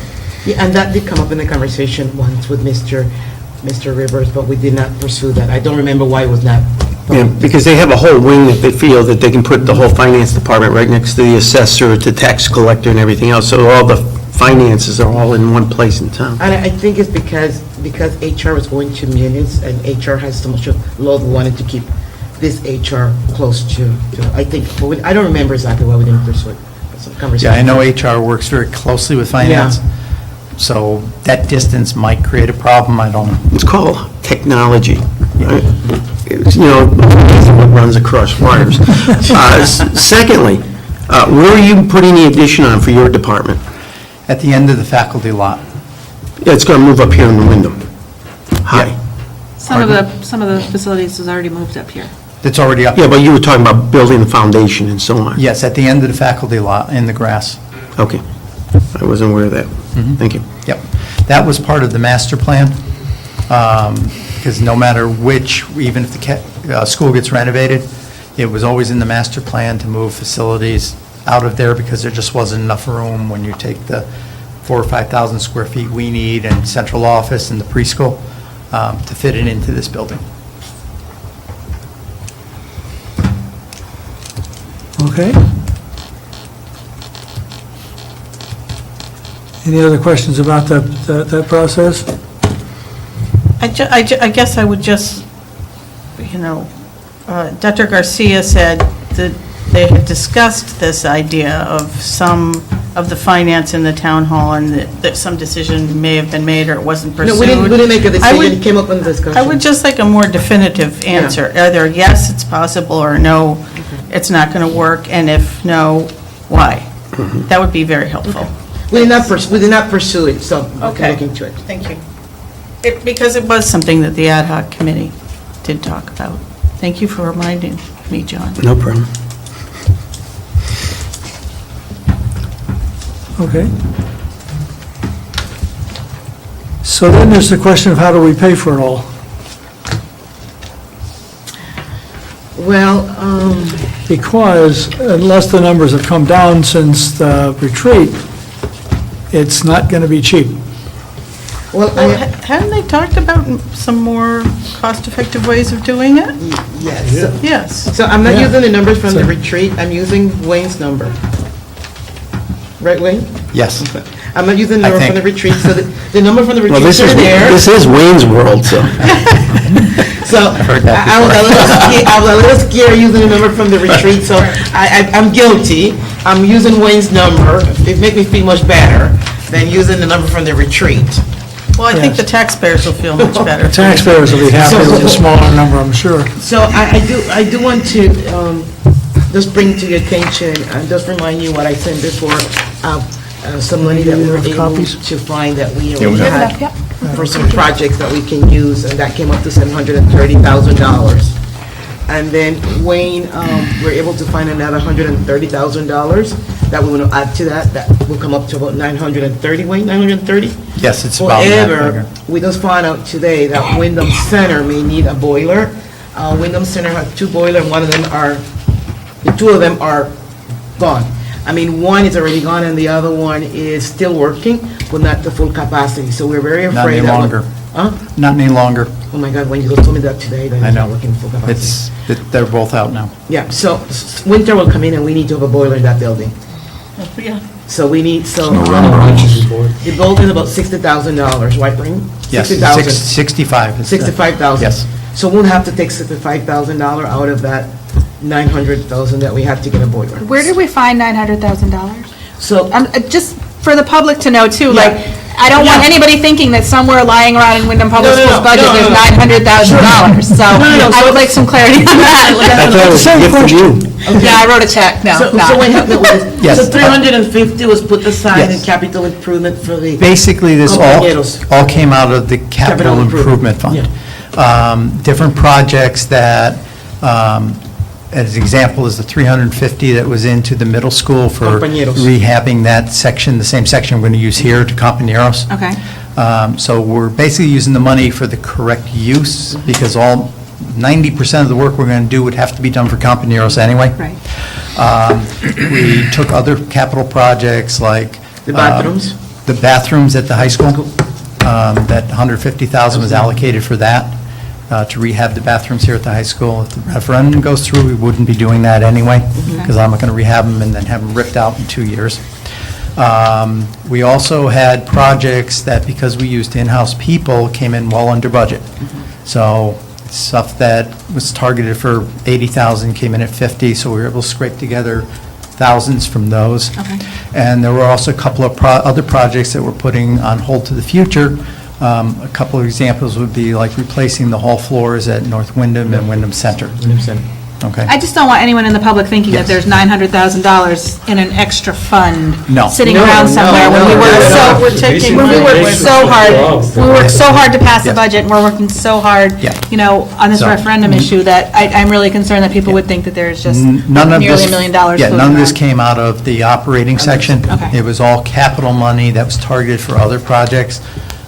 Yeah, and that did come up in the conversation once with Mr. Rivers, but we did not pursue that. I don't remember why it was not. Yeah, because they have a whole wing that they feel that they can put the whole finance department right next to the assessor, to tax collector and everything else, so all the finances are all in one place in town. And I think it's because HR was going to munis, and HR has so much of load, we wanted to keep this HR close to, I think, but I don't remember exactly why we didn't pursue it. Some Yeah, conversation. I know HR works very closely with finance, so that distance might create a problem, I don't know. It's called technology. It's, what runs across wires. Secondly, where are you putting the addition on for your department? At the end of the faculty lot. Yeah, it's going to move up here in the Windham. Hi. Some of the facilities is already moved up here. It's already up. Yeah, but you were talking about building the foundation and so on. Yes, at the end of the faculty lot, in the grass. Okay. I wasn't aware of that. Thank you. Yep. That was part of the master plan, because no matter which, even if the school gets renovated, it was always in the master plan to move facilities out of there because there just wasn't enough room when you take the 4,000 or 5,000 square feet we need and central office and the preschool to fit it into this building. Okay. Any other questions about that process? I guess I would just, Dr. Garcia said that they had discussed this idea of some of the finance in the town hall, and that some decision may have been made or it wasn't pursued. No, we didn't make a I would- decision, it came up in the discussion. I would just like a more definitive answer. Either yes, it's possible, or no, it's not going to work, and if no, why? That would be very helpful. We did not pursue it, so we Okay. can look into it. Thank you. Because it was something that the ad hoc committee did talk about. Thank you for reminding me, John. No problem. Okay. So then there's the question of how do we pay for it all? Well, Because unless the numbers have come down since the retreat, it's not going to be cheap. well, Well, hadn't they talked about some more cost-effective ways of doing it? yes. Yes. So I'm not Yeah. using the numbers from the So- retreat, I'm using Wayne's number. Right, Wayne? Yes. I'm not using the I number from think- the retreat, so the number from the Well, retreats are there. this is Wayne's World, so. So heard that I was a little scared using the number from the retreat, so I'm guilty. I'm using Wayne's number. It made me feel much better than using the number from the retreat. Well, I think the taxpayers will feel much better. Taxpayers will be happy with a smaller number, I'm sure. So I do want to just bring to your attention, and just remind you what I said before, some money that we were able Copies? to find that we we already have. had for some projects that we can use, and that came up to $730,000. And then Wayne, we're able to find another $130,000 that we want to add to that. That will come up to about 930, Wayne, 930? Yes, it's about that However, figure. we just found out today that Windham Center may need a boiler. Windham Center has two boilers, the two of them are gone. I mean, one is already gone and the other one is still working, but not the full capacity. So we're very Not afraid any that. longer. Huh? Not any longer. Oh my God, when you just told me that today, that I it's not know. working full capacity. They're both out now. Yeah, so winter will come in and we need to have a boiler in that building. Yeah. So we need, so. Branches before. The building is about $60,000, right, Wayne? Yes, 60,000. 65. is the- 65,000. Yes. So we'll have to take $65,000 out of that 900,000 that we had to get a boiler. Where did we find $900,000? So, Just for the public to know too, like, Yeah. I don't want Yeah. anybody thinking that somewhere lying around in Wyndham Public No, no, Schools no, budget, no, there's no, no. $900,000. So I would like some clarity on I that. thought it was a gift from you. Yeah, I wrote a check, no, so not. what happened was, Yes. so 350 was put aside in Yes. capital improvement for the. Basically, this Compañeros. all came out of the Capital Capital Improvement Fund. Different projects that, as an example, is the 350 that was into the middle school for Compañeros. rehabbing that section, the same section we're going to use here to Compañeros. Okay. So we're basically using the money for the correct use, because 90% of the work we're going to do would have to be done for Compañeros anyway. Right. We took other capital projects like. The bathrooms? The bathrooms at the high school. That $150,000 was allocated for that, to rehab the bathrooms here at the high school. If the referendum goes through, we wouldn't be doing that anyway, because I'm not going to rehab them and then have them ripped out in 2 years. We also had projects that, because we used in-house people, came in well under budget. So stuff that was targeted for 80,000 came in at 50, so we were able to scrape together thousands from those. Okay. And there were also a couple of other projects that we're putting on hold to the future. A couple of examples would be like replacing the hall floors at North Wyndham and Wyndham Center. Okay? I just don't want anyone in the public thinking that Yes. there's $900,000 in an extra fund No. sitting No, around no, somewhere when we no, worked no, so, no. We're taking when we money worked away so hard, we worked so hard to pass the Yes. budget, and we're working so hard, Yeah. on this So- referendum issue, that I'm really concerned that people would think that there's just None of nearly this- $1 million Yeah, floating none of this around. came out of the operating section. Okay. It was all capital money that was targeted for other projects,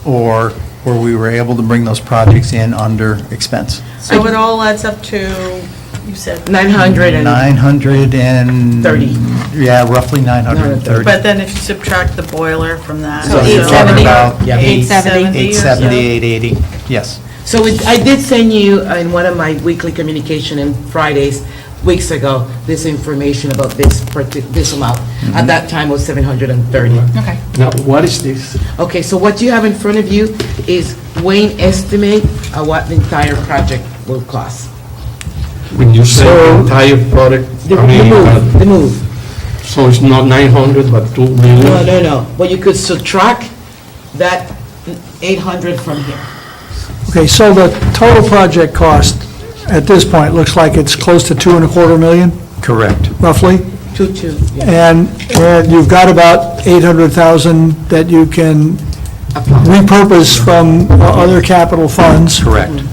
or where we were able to bring those projects in under expense. So it all adds up to, you said, 900 and, 930. Yeah, roughly 930. but then if you subtract the boiler from that. So you're talking 870. about Yeah. 870. 870, 880, yes. so I did send you in one of my weekly communication on Fridays, weeks ago, this information about this amount. At that time, it was 730. Okay. Now, what is this? Okay, so what you have in front of you is Wayne estimate what the entire project will cost. When you say So- entire product, The I mean, move, the move. so it's not 900, but 2 million? No, no, no, but you could subtract that 800 from here. Okay, so the total project cost at this point looks like it's close to 2.25 million, Correct. roughly? 2, yeah. And you've got about 800,000 that you can repurpose from other capital funds. Correct.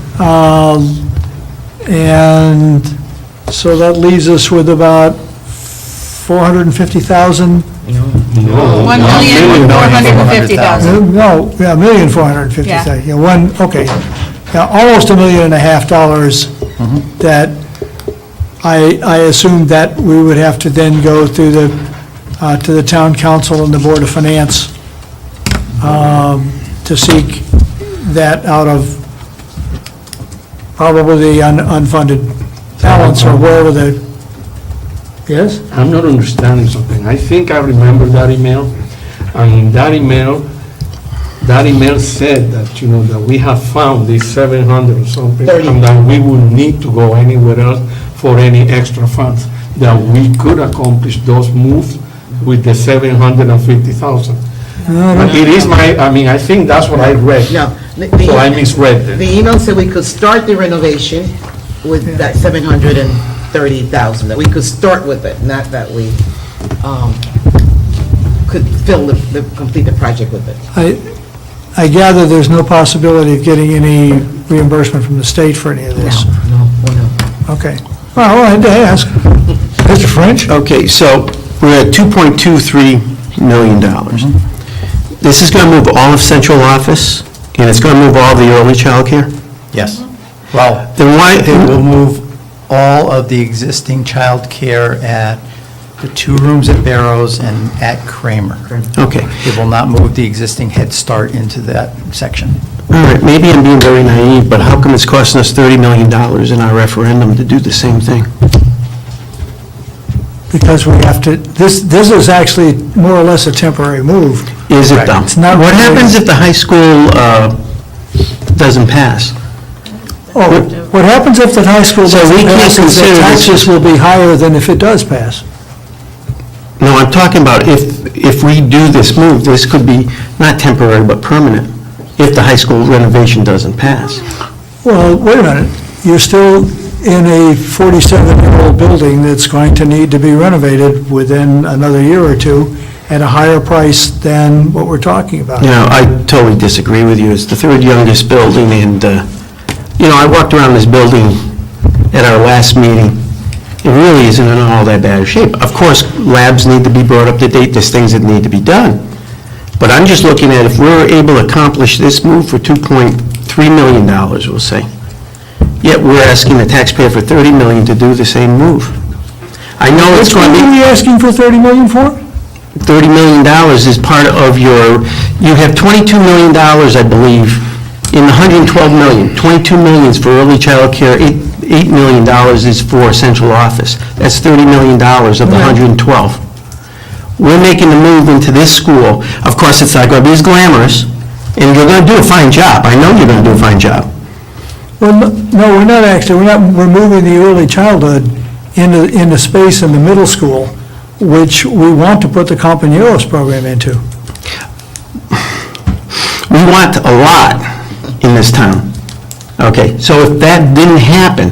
And so that leaves us with about 450,000, No. 1,450,000. no, yeah, 1,450,000. Yeah, okay. Yeah, almost $1.5 million that I assumed that we would have to then go through to the town council and the Board of Finance to seek that out of probably the unfunded balance or wherever the, yes? I'm not understanding something. I think I remember that email, and in that email said that, that we have found this 700 or something, 30. and that we will need to go anywhere else for any extra funds, that we could accomplish those moves with the 750,000. But it is I think that's what I read. No. So I misread The it. email said we could start the renovation with that 730,000, that we could start with it, not that we could complete the project with it. I gather there's no possibility of getting any reimbursement from the state for any of this? No. Okay. Well, I had to ask. Mr. French? Okay, so we're at $2.23 million. This is going to move all of central office, and it's going to move all the early childcare? Yes. Well, Then why, they will move all of the existing childcare at the 2 rooms at Barrows and at Kramer. okay. It will not move the existing Head Start into that section. All right, maybe I'm being very naive, but how come it's costing us $30 million in our referendum to do the same thing? Because we have to, this is actually more or less a temporary move. Is it though? It's not What really- happens if the high school doesn't pass? Oh, what happens if the high school So doesn't we can't pass is consider that this- taxes will be higher than if it does pass. No, I'm talking about if we do this move, this could be not temporary, but permanent, if the high school renovation doesn't pass. Well, wait a minute, you're still in a 47-year-old building that's going to need to be renovated within another year or two at a higher price than what we're talking about. You know, I totally disagree with you. It's the third youngest building, and, I walked around this building at our last meeting. It really isn't in all that bad a shape. Of course, labs need to be brought up to date, there's things that need to be done. But I'm just looking at if we're able to accomplish this move for $2.3 million, we'll say, yet we're asking the taxpayer for $30 million to do the same move. I know it's Which going one to are be... you asking for $30 million for? $30 million is part of you have $22 million, I believe, in the $112 million. $22 million is for early child care, $8 million is for central office. That's $30 million of the 112. We're making the move into this school. Of course, it's not going to be as glamorous, and you're going to do a fine job. I know you're going to do a fine job. Well, no, we're not actually, we're not removing the early childhood into space in the middle school, which we want to put the Compañeros program into. We want a lot in this town. Okay, so if that didn't happen,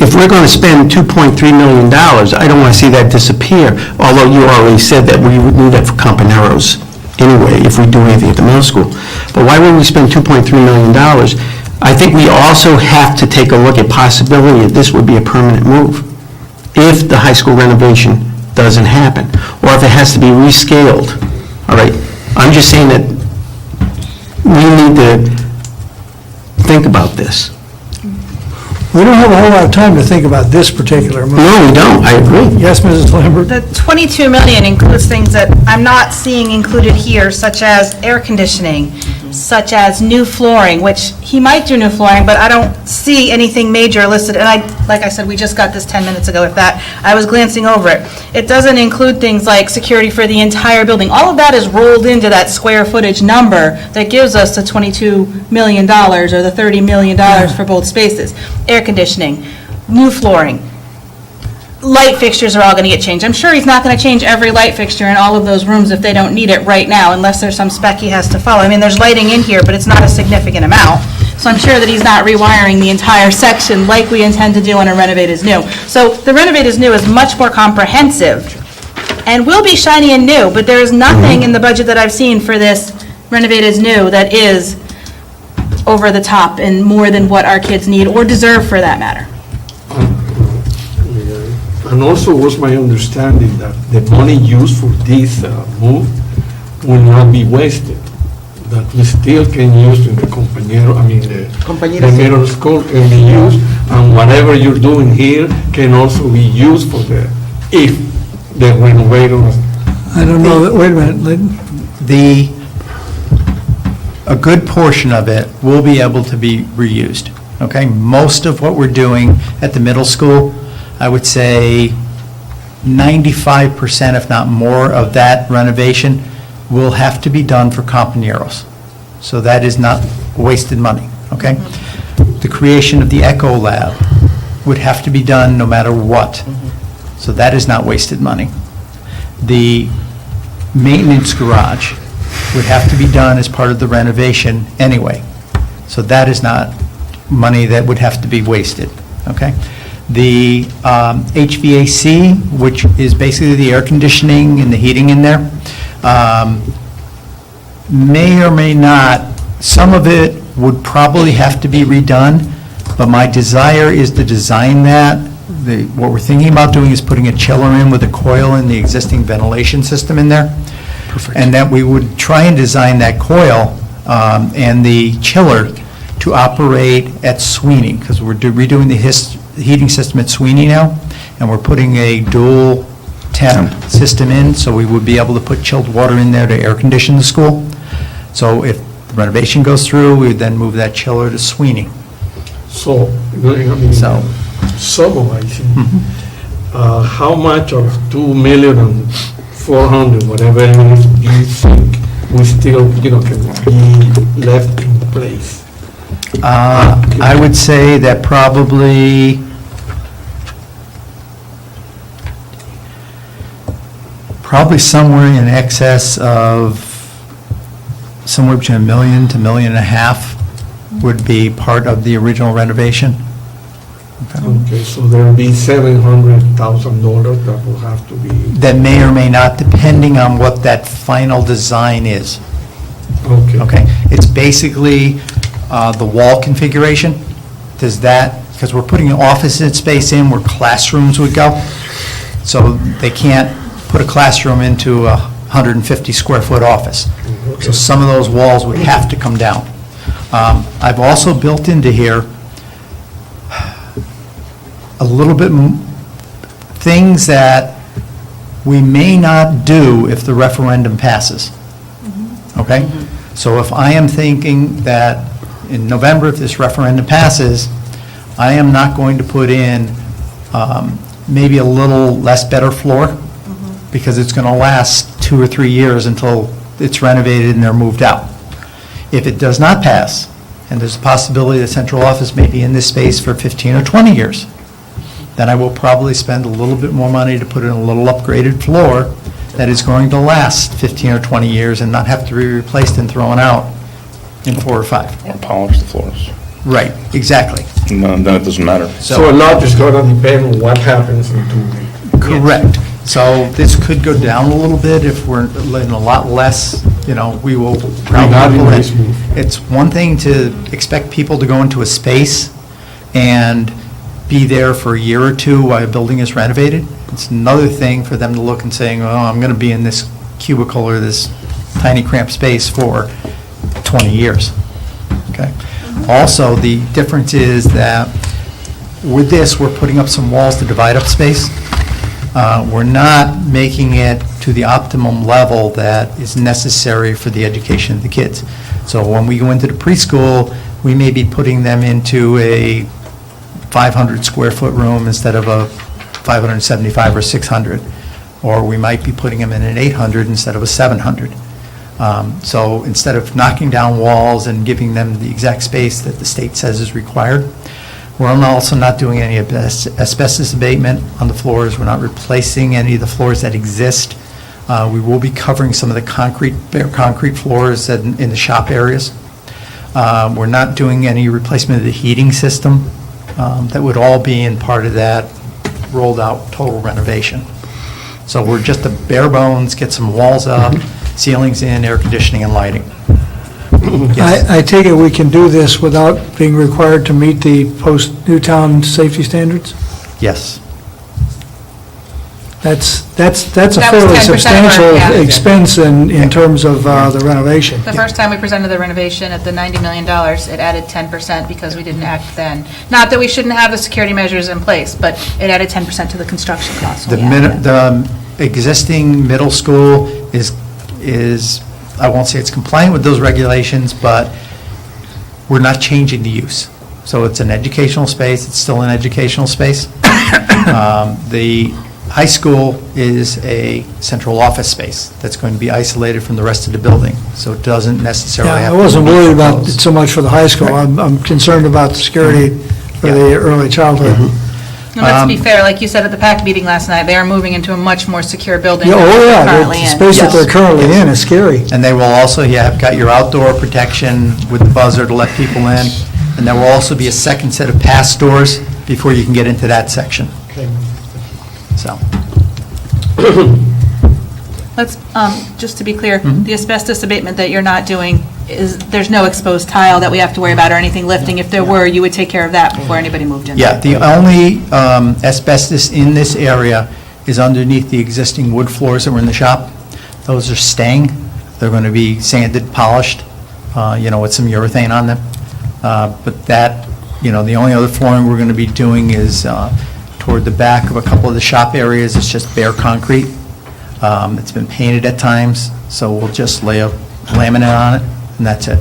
if we're going to spend $2.3 million, I don't want to see that disappear, although you already said that we would need that for Compañeros anyway, if we do anything at the middle school. But why would we spend $2.3 million? I think we also have to take a look at possibility that this would be a permanent move if the high school renovation doesn't happen, or if it has to be rescaled. All right, I'm just saying that we need to think about this. We don't have a whole lot of time to think about this particular move. No, we don't, I agree. Yes, Mrs. Lambert? The 22 million includes things that I'm not seeing included here, such as air conditioning, such as new flooring, which he might do new flooring, but I don't see anything major listed. And like I said, we just got this 10 minutes ago, if that. I was glancing over it. It doesn't include things like security for the entire building. All of that is rolled into that square footage number that gives us the $22 million or the $30 million for both spaces. Air conditioning, new flooring, light fixtures are all going to get changed. I'm sure he's not going to change every light fixture in all of those rooms if they don't need it right now, unless there's some spec he has to follow. I mean, there's lighting in here, but it's not a significant amount. So I'm sure that he's not rewiring the entire section like we intend to do on a Renovate is New. So the Renovate is New is much more comprehensive and will be shiny and new, but there is nothing in the budget that I've seen for this Renovate is New that is over the top and more than what our kids need or deserve for that matter. And also was my understanding that the money used for this move will not be wasted, that we still can use in the compañero, I mean, the Compañeros. middle school can be used, and whatever you're doing here can also be used for if the renovators. I don't know, wait a minute, Lynn. A good portion of it will be able to be reused, okay? Most of what we're doing at the middle school, I would say 95%, if not more, of that renovation will have to be done for compañeros. So that is not wasted money, okay? The creation of the Echo Lab would have to be done no matter what. So that is not wasted money. The maintenance garage would have to be done as part of the renovation anyway. So that is not money that would have to be wasted, okay? The HVAC, which is basically the air conditioning and the heating in there, may or may not, some of it would probably have to be redone, but my desire is to design that. What we're thinking about doing is putting a chiller in with a coil in the existing ventilation system in there. Perfect. And that we would try and design that coil and the chiller to operate at Sweeney, because we're redoing the heating system at Sweeney now, and we're putting a dual temp system in, so we would be able to put chilled water in there to air condition the school. So if the renovation goes through, we would then move that chiller to Sweeney. So, I mean, So- summarizing, how much of 2,400,000, whatever it is, do you think we still, can be left in place? I would say that probably somewhere in excess of, somewhere between $1 million to $1.5 million would be part of the original renovation. Okay, so there'll be $700,000 that will have to be, That may or may not, depending on what that final design is. Okay? It's basically the wall configuration. Does that, because we're putting an office space in where classrooms would go, so they can't put a classroom into a 150-square-foot office. So some of those walls would have to come down. I've also built into here a little bit things that we may not do if the referendum passes. Okay? So if I am thinking that in November, if this referendum passes, I am not going to put in maybe a little less better floor, because it's going to last 2 or 3 years until it's renovated and they're moved out. If it does not pass, and there's a possibility the central office may be in this space for 15 or 20 years, then I will probably spend a little bit more money to put in a little upgraded floor that is going to last 15 or 20 years and not have to be replaced and thrown out in 4 or 5. Or polish the floors. Right, exactly. No, then it doesn't matter. so a lot is going to depend on what happens in 2 weeks. Correct. So this could go down a little bit if we're in a lot less, we will probably. Regarding this move. It's one thing to expect people to go into a space and be there for a year or two while a building is renovated. It's another thing for them to look and saying, oh, I'm going to be in this cubicle or this tiny cramped space for 20 years. Okay. Also, the difference is that with this, we're putting up some walls to divide up space. We're not making it to the optimum level that is necessary for the education of the kids. So when we go into the preschool, we may be putting them into a 500-square-foot room instead of a 575 or 600. Or we might be putting them in an 800 instead of a 700. So instead of knocking down walls and giving them the exact space that the state says is required, we're also not doing any asbestos abatement on the floors. We're not replacing any of the floors that exist. We will be covering some of the bare concrete floors in the shop areas. We're not doing any replacement of the heating system. That would all be in part of that rolled out total renovation. So we're just a bare bones, get some walls up, ceilings in, air conditioning and lighting. Yes. I take it we can do this without being required to meet the post-Newtown safety standards? Yes. That's a That was fairly 10% of our- substantial yeah. expense in terms of the renovation. The first time we presented the renovation at the $90 million, it added 10% because we didn't act then. Not that we shouldn't have the security measures in place, but it added 10% to the construction costs. The when we added it. the existing middle school is, I won't say it's compliant with those regulations, but we're not changing the use. So it's an educational space, it's still an educational space. The high school is a central office space that's going to be isolated from the rest of the building, so it doesn't necessarily Yeah, have I to wasn't be worried about it closed. so much for the high school. I'm concerned about the security for the early childhood. And let's be fair, like you said at the PAC meeting last night, they are moving into a much more secure building Yeah, than oh, they're yeah, currently the in. space that they're currently in is scary. And they will also, have got your outdoor protection with the buzzer to let people in, and there will also be a second set of pass doors before you can get into that section. So, Let's, just to be clear, the asbestos abatement that you're not doing is, there's no exposed tile that we have to worry about or anything lifting. If there were, you would take care of that before anybody moved in. yeah, the only asbestos in this area is underneath the existing wood floors that were in the shop. Those are staying. They're going to be sanded, polished, with some urethane on them. But that, the only other flooring we're going to be doing is toward the back of a couple of the shop areas. It's just bare concrete. It's been painted at times, so we'll just lay a laminate on it, and that's it.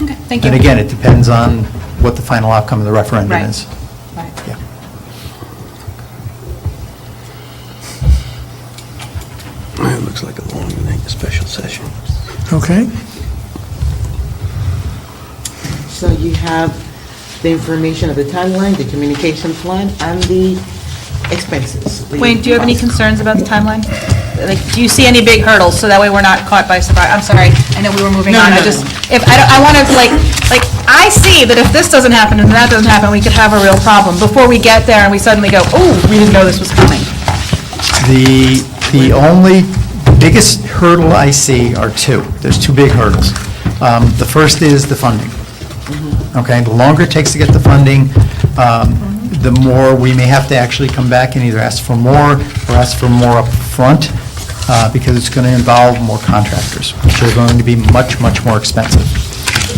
Okay, thank you. And again, it depends on what the final outcome of the referendum Right. is. Right. Yeah. It looks like a long night, special session. Okay? So you have the information of the timeline, the communication plan, and the expenses. Wayne, do you have any concerns about the timeline? Like, do you see any big hurdles, so that way we're not caught by surprise? I'm sorry, I know we were moving No, on. no, I just, if, I want to, I see that if this doesn't happen and that doesn't happen, we could have a real problem before we get there and we suddenly go, oh, we didn't know this was coming. The only biggest hurdle I see are two. There's two big hurdles. The first is the funding. Okay, the longer it takes to get the funding, the more we may have to actually come back and either ask for more or ask for more up front, because it's going to involve more contractors, which are going to be much, much more expensive.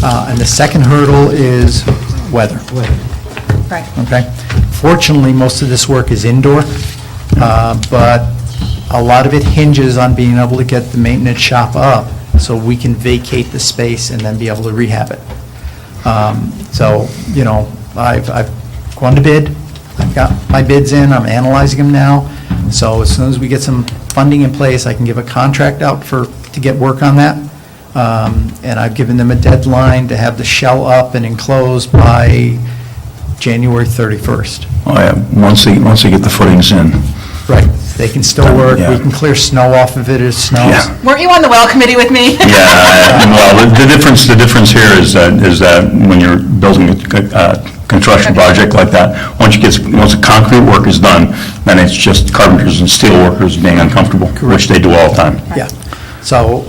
And the second hurdle is weather. Right. Okay? Fortunately, most of this work is indoor, but a lot of it hinges on being able to get the maintenance shop up so we can vacate the space and then be able to rehab it. So, I've gone to bid, I've got my bids in, I'm analyzing them now, so as soon as we get some funding in place, I can give a contract out to get work on that. And I've given them a deadline to have the shell up and enclosed by January 31st. Oh, yeah, once they get the footings in. Right, they can still work, we Yeah. can clear snow off of it as it snows. Yeah. Weren't you on the well committee with me? Yeah, well, the difference here is that when you're building a construction project like that, once the concrete work is done, then it's just carpenters and steel workers being uncomfortable, which they do all the time. Yeah, so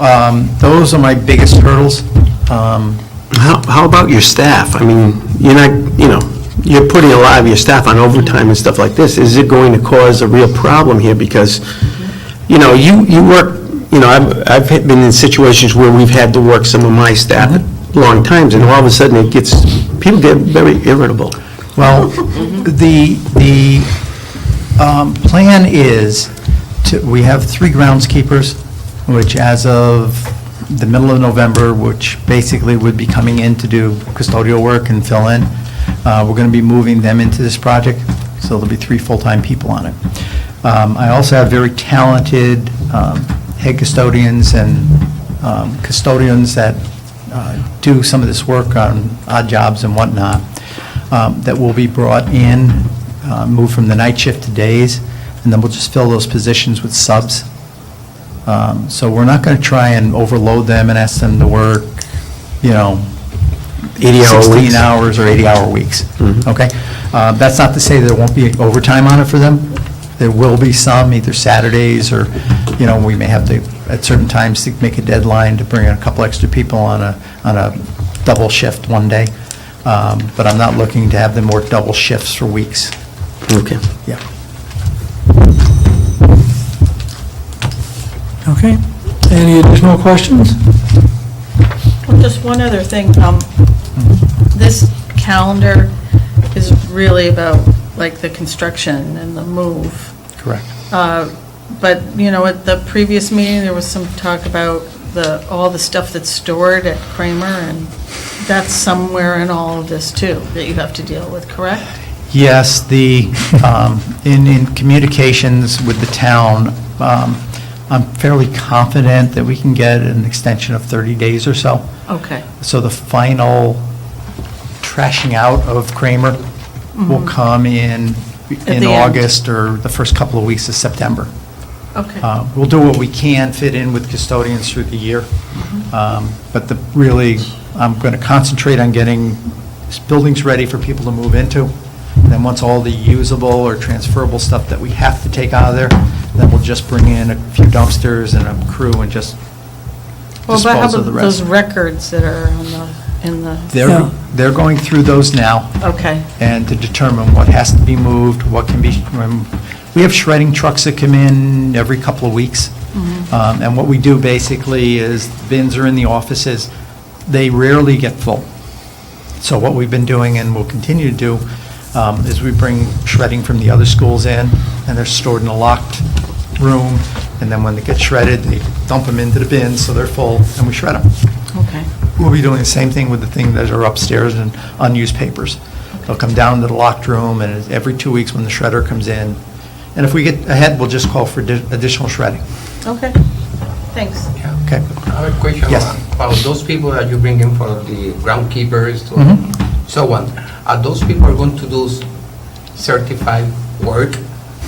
those are my biggest hurdles. How about your staff? I mean, you're putting a lot of your staff on overtime and stuff like this. Is it going to cause a real problem here? Because, you work, I've been in situations where we've had to work some of my staff at long times, and all of a sudden people get very irritable. Well, the plan is we have 3 groundskeepers, which as of the middle of November, which basically would be coming in to do custodial work and fill in. We're going to be moving them into this project, so there'll be 3 full-time people on it. I also have very talented head custodians and custodians that do some of this work on odd jobs and whatnot, that will be brought in, moved from the night shift to days, and then we'll just fill those positions with subs. So we're not going to try and overload them and ask them to work, 80-hour 16 weeks. hours or 80-hour weeks, okay? That's not to say there won't be overtime on it for them. There will be some, either Saturdays or, we may have to, at certain times, to make a deadline to bring in a couple extra people on a double shift one day. But I'm not looking to have them work double shifts for weeks. Okay. Yeah. Okay. Any additional questions? Well, just one other thing. This calendar is really about, like, the construction and the move. Correct. But, at the previous meeting, there was some talk about all the stuff that's stored at Kramer, and that's somewhere in all of this, too, that you have to deal with, correct? Yes, in communications with the town, I'm fairly confident that we can get an extension of 30 days or so. Okay. So the final trashing out of Kramer will come in the end. August or the first couple of weeks of September. Okay. We'll do what we can fit in with custodians through the year. But really, I'm going to concentrate on getting buildings ready for people to move into. Then once all the usable or transferable stuff that we have to take out of there, then we'll just bring in a few dumpsters and a crew and just Well, but how dispose of the about rest. those records that are in the, They're going through those now. okay. And to determine what has to be moved, what can be, we have shredding trucks that come in every couple of weeks. And what we do basically is, bins are in the offices, they rarely get full. So what we've been doing and will continue to do is we bring shredding from the other schools in, and they're stored in a locked room, and then when they get shredded, they dump them into the bins, so they're full, and we shred them. Okay. We'll be doing the same thing with the things that are upstairs and unused papers. They'll come down to the locked room, and every 2 weeks when the shredder comes in, and if we get ahead, we'll just call for additional shredding. Okay. Thanks. Okay? I have a question Yes. about those people that you bring in for the groundkeepers, Mhm. so on. Are those people are going to do certified work,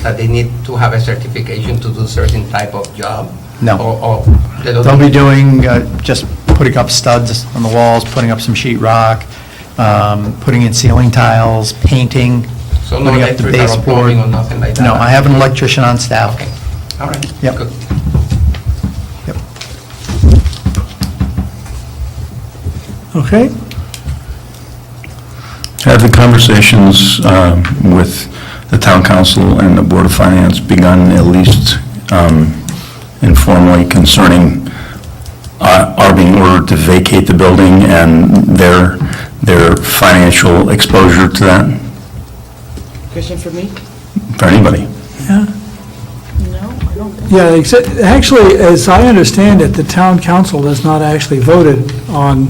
that they need to have a certification to do certain type of job? No. Or they don't They'll be need- doing, just putting up studs on the walls, putting up some sheet rock, putting in ceiling tiles, painting, So no putting up the electrical or plumbing or baseboard. nothing like that? No, I have an electrician on staff. Okay, all right. Yep. Good. Yep. Okay. Have the conversations with the town council and the Board of Finance begun at least informally concerning our being ordered to vacate the building and their financial exposure to that, Question for me? for anybody? Yeah. No, I don't think. Yeah, actually, as I understand it, the town council has not actually voted on,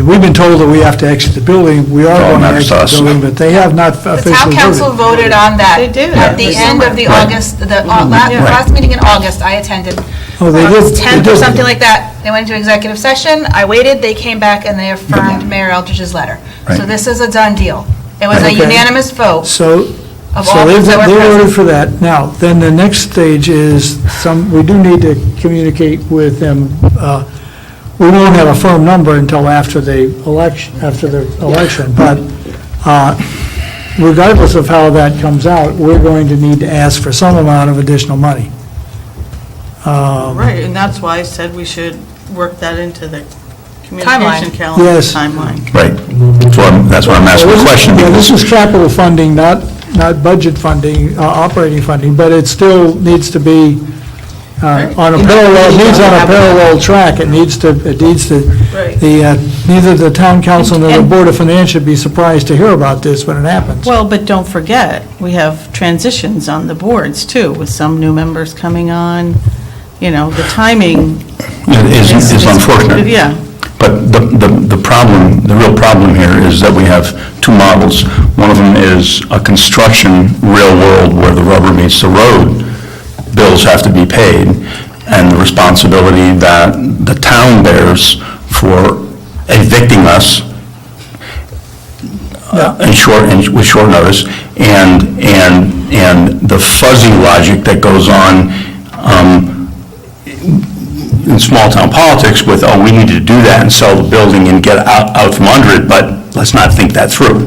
we've been told that we have to exit the building. We are All going to matters exit to the us. building, but they have not The officially town council voted. voted on that. They did. At the Yeah. end of the Right. August, last meeting in August, I attended. Oh, they did. August they 10th or did. something like that. They went into executive session, I waited, they came back and they affirmed Mayor Eldridge's letter. So Right. this is a done deal. It was a Okay. unanimous vote So, of so all they those that were voted present. for that. Now, then the next stage is we do need to communicate with them. We won't have a firm number until after the election, but regardless of how that comes out, we're going to need to ask for some amount of additional money. Right, and that's why I said we should work that into the communication Timeline. calendar Yes. timeline. Right. That's why I'm asking the question. Yeah, this because- is capital funding, not budget funding, operating funding, but it still needs to be on a parallel, needs on a parallel track. It needs to, Right. neither the town council nor the And- Board of Finance should be surprised to hear about this when it happens. Well, but don't forget, we have transitions on the boards, too, with some new members coming on. The timing is unfortunate. Yeah. But the problem, the real problem here is that we have two models. One of them is a construction real world where the rubber meets the road. Bills have to be paid, and the responsibility that the town bears for evicting us with short notice, and the fuzzy logic that goes on in small-town politics with, oh, we need to do that and sell the building and get out from under it, but let's not think that through.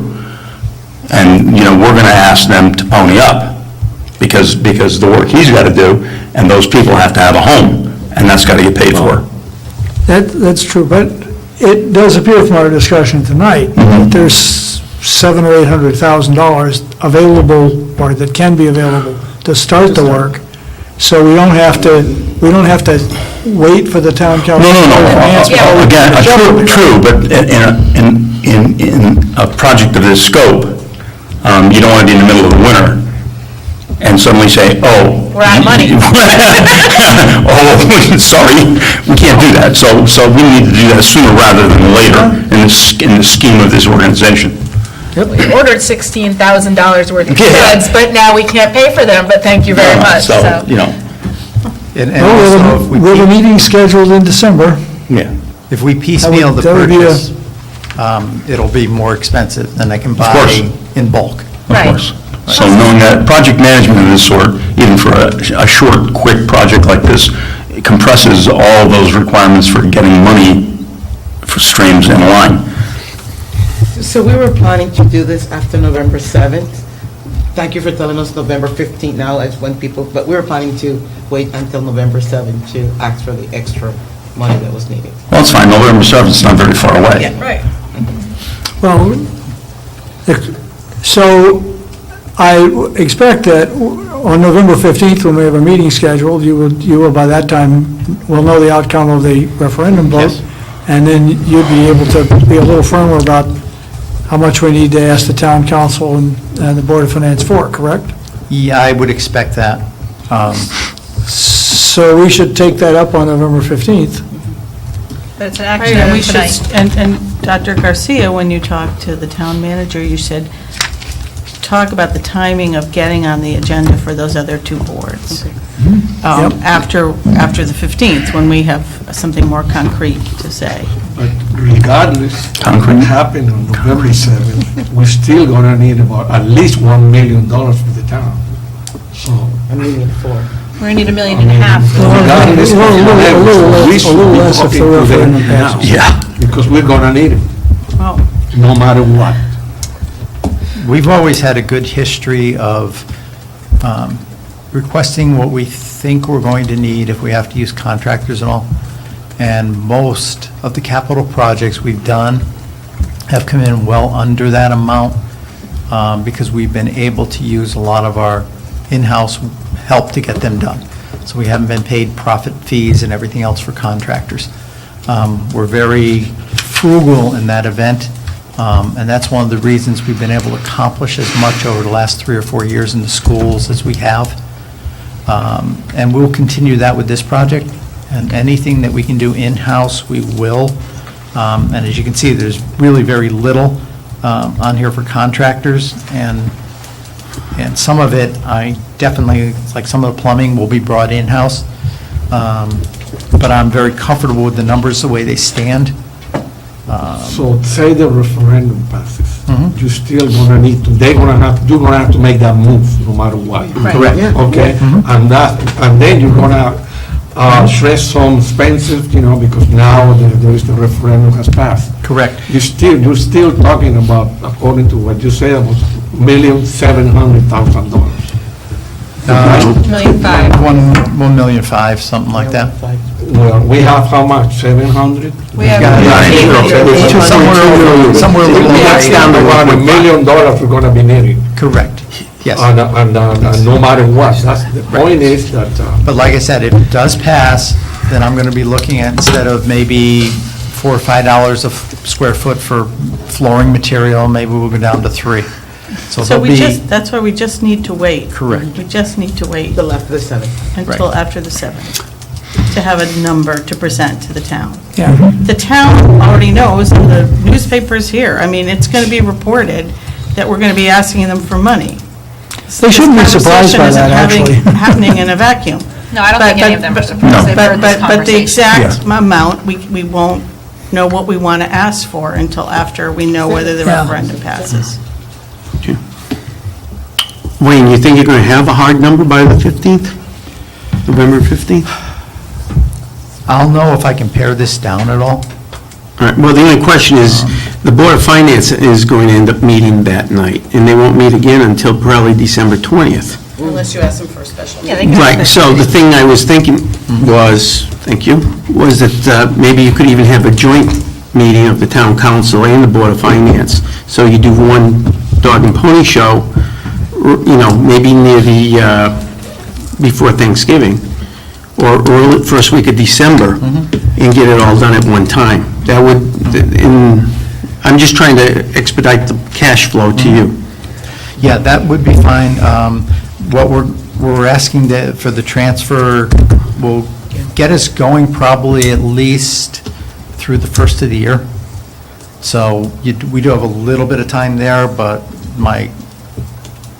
And, we're going to ask them to pony up, because the work he's got to do, and those people have to have a home, and that's got to get paid for. That's true, but it does appear from our discussion tonight that there's $700,000 or $800,000 available, or that can be available to start the work, so we don't have to wait for the town council. No. Again, true, but in a project of this scope, you don't want to be in the middle of the winter and suddenly say, oh. We're out of money. Oh, sorry, we can't do that. So we need to do that sooner rather than later in the scheme of this organization. We ordered $16,000 worth of Yeah. goods, but now we can't pay for them, but thank you very much, So, so. you know, And Well, also, we have a meeting scheduled in December. yeah. if we piecemeal the that would be a- purchase, it'll be more expensive than I can course. buy in bulk. Of Right. course. So knowing that project management of this sort, even for a short, quick project like this, it compresses all those requirements for getting money for streams in line. So we were planning to do this after November 7th. Thank you for telling us November 15th now as when people, but we were planning to wait until November 7th to ask for the extra money that was needed. Well, it's fine, November 7th is not very far away. Right. Well, so I expect that on November 15th, when we have a meeting scheduled, you will by that time, will know the outcome of the referendum vote. Yes. And then you'd be able to be a little firmer about how much we need to ask the town council and the Board of Finance for, correct? Yeah, I would expect that. So we should take that up on November 15th. But it's an Right, action and item we should, tonight. and Dr. Garcia, when you talked to the town manager, you said, talk about the timing of getting on the agenda for those other two boards. Yep. After the 15th, when we have something more concrete to say. But regardless of Concrete. what happened on November 7th, we're still gonna need about at least $1 million for the town. So, $1.4 million. We're gonna need $1.5 million. regardless of A little whatever, we less should be if talking the to them referendum now. passes. Yeah. Because we're gonna need it, Oh, no matter what. We've always had a good history of requesting what we think we're going to need if we have to use contractors and all. And most of the capital projects we've done have come in well under that amount because we've been able to use a lot of our in-house help to get them done. So we haven't been paid profit fees and everything else for contractors. We're very frugal in that event, and that's one of the reasons we've been able to accomplish as much over the last 3 or 4 years in the schools as we have. And we'll continue that with this project, and anything that we can do in-house, we will. And as you can see, there's really very little on here for contractors, and some of it, I definitely, like some of the plumbing will be brought in-house, but I'm very comfortable with the numbers the way they stand. So say the referendum passes, Mhm. you're still gonna need to, you're gonna have to make that move no matter what. Correct. Yeah. Okay, and then you're gonna shred some expenses, because now there is the referendum has passed. Correct. You're still talking about, according to what you said, about $1,700,000. $1.5 million. 1.5 million, something like that. Well, we have how much, 700? We have Yeah, somewhere a little That's over down to about $1 million we're gonna be needing, Correct, yes. and no matter what. That's, the point is that, But like I said, if it does pass, then I'm going to be looking at, instead of maybe $4 or $5 a square foot for flooring material, maybe we'll go down to $3. So so there'll be, that's why we just need to wait. Correct. We just need to wait Till after the 7th. until after the 7th to have a number to present to the town. Yeah. The town already knows, and the newspaper's here, I mean, it's going to be reported that we're going to be asking them for money. They shouldn't be surprised by that, actually. Happening in a vacuum. No, I don't think any of them are surprised. They've heard this But the conversation. exact amount, we won't know what we want to ask for until after we know whether the Yeah. referendum passes. Wayne, you think you're going to have a hard number by the 15th? November 15th? I'll know if I can pare this down at all. All right, well, the only question is, the Board of Finance is going to end up meeting that night, and they won't meet again until probably December 20th. Unless you ask them for a special Yeah, meeting. they can- Right, so the thing I was thinking was, thank you, was that maybe you could even have a joint meeting of the town council and the Board of Finance. So you do one dog and pony show, maybe near before Thanksgiving, or early, first week of December, and get it all done at one time. That would, I'm just trying to expedite the cash flow to you. Yeah, that would be fine. What we're asking for the transfer will get us going probably at least through the first of the year. So we do have a little bit of time there, but my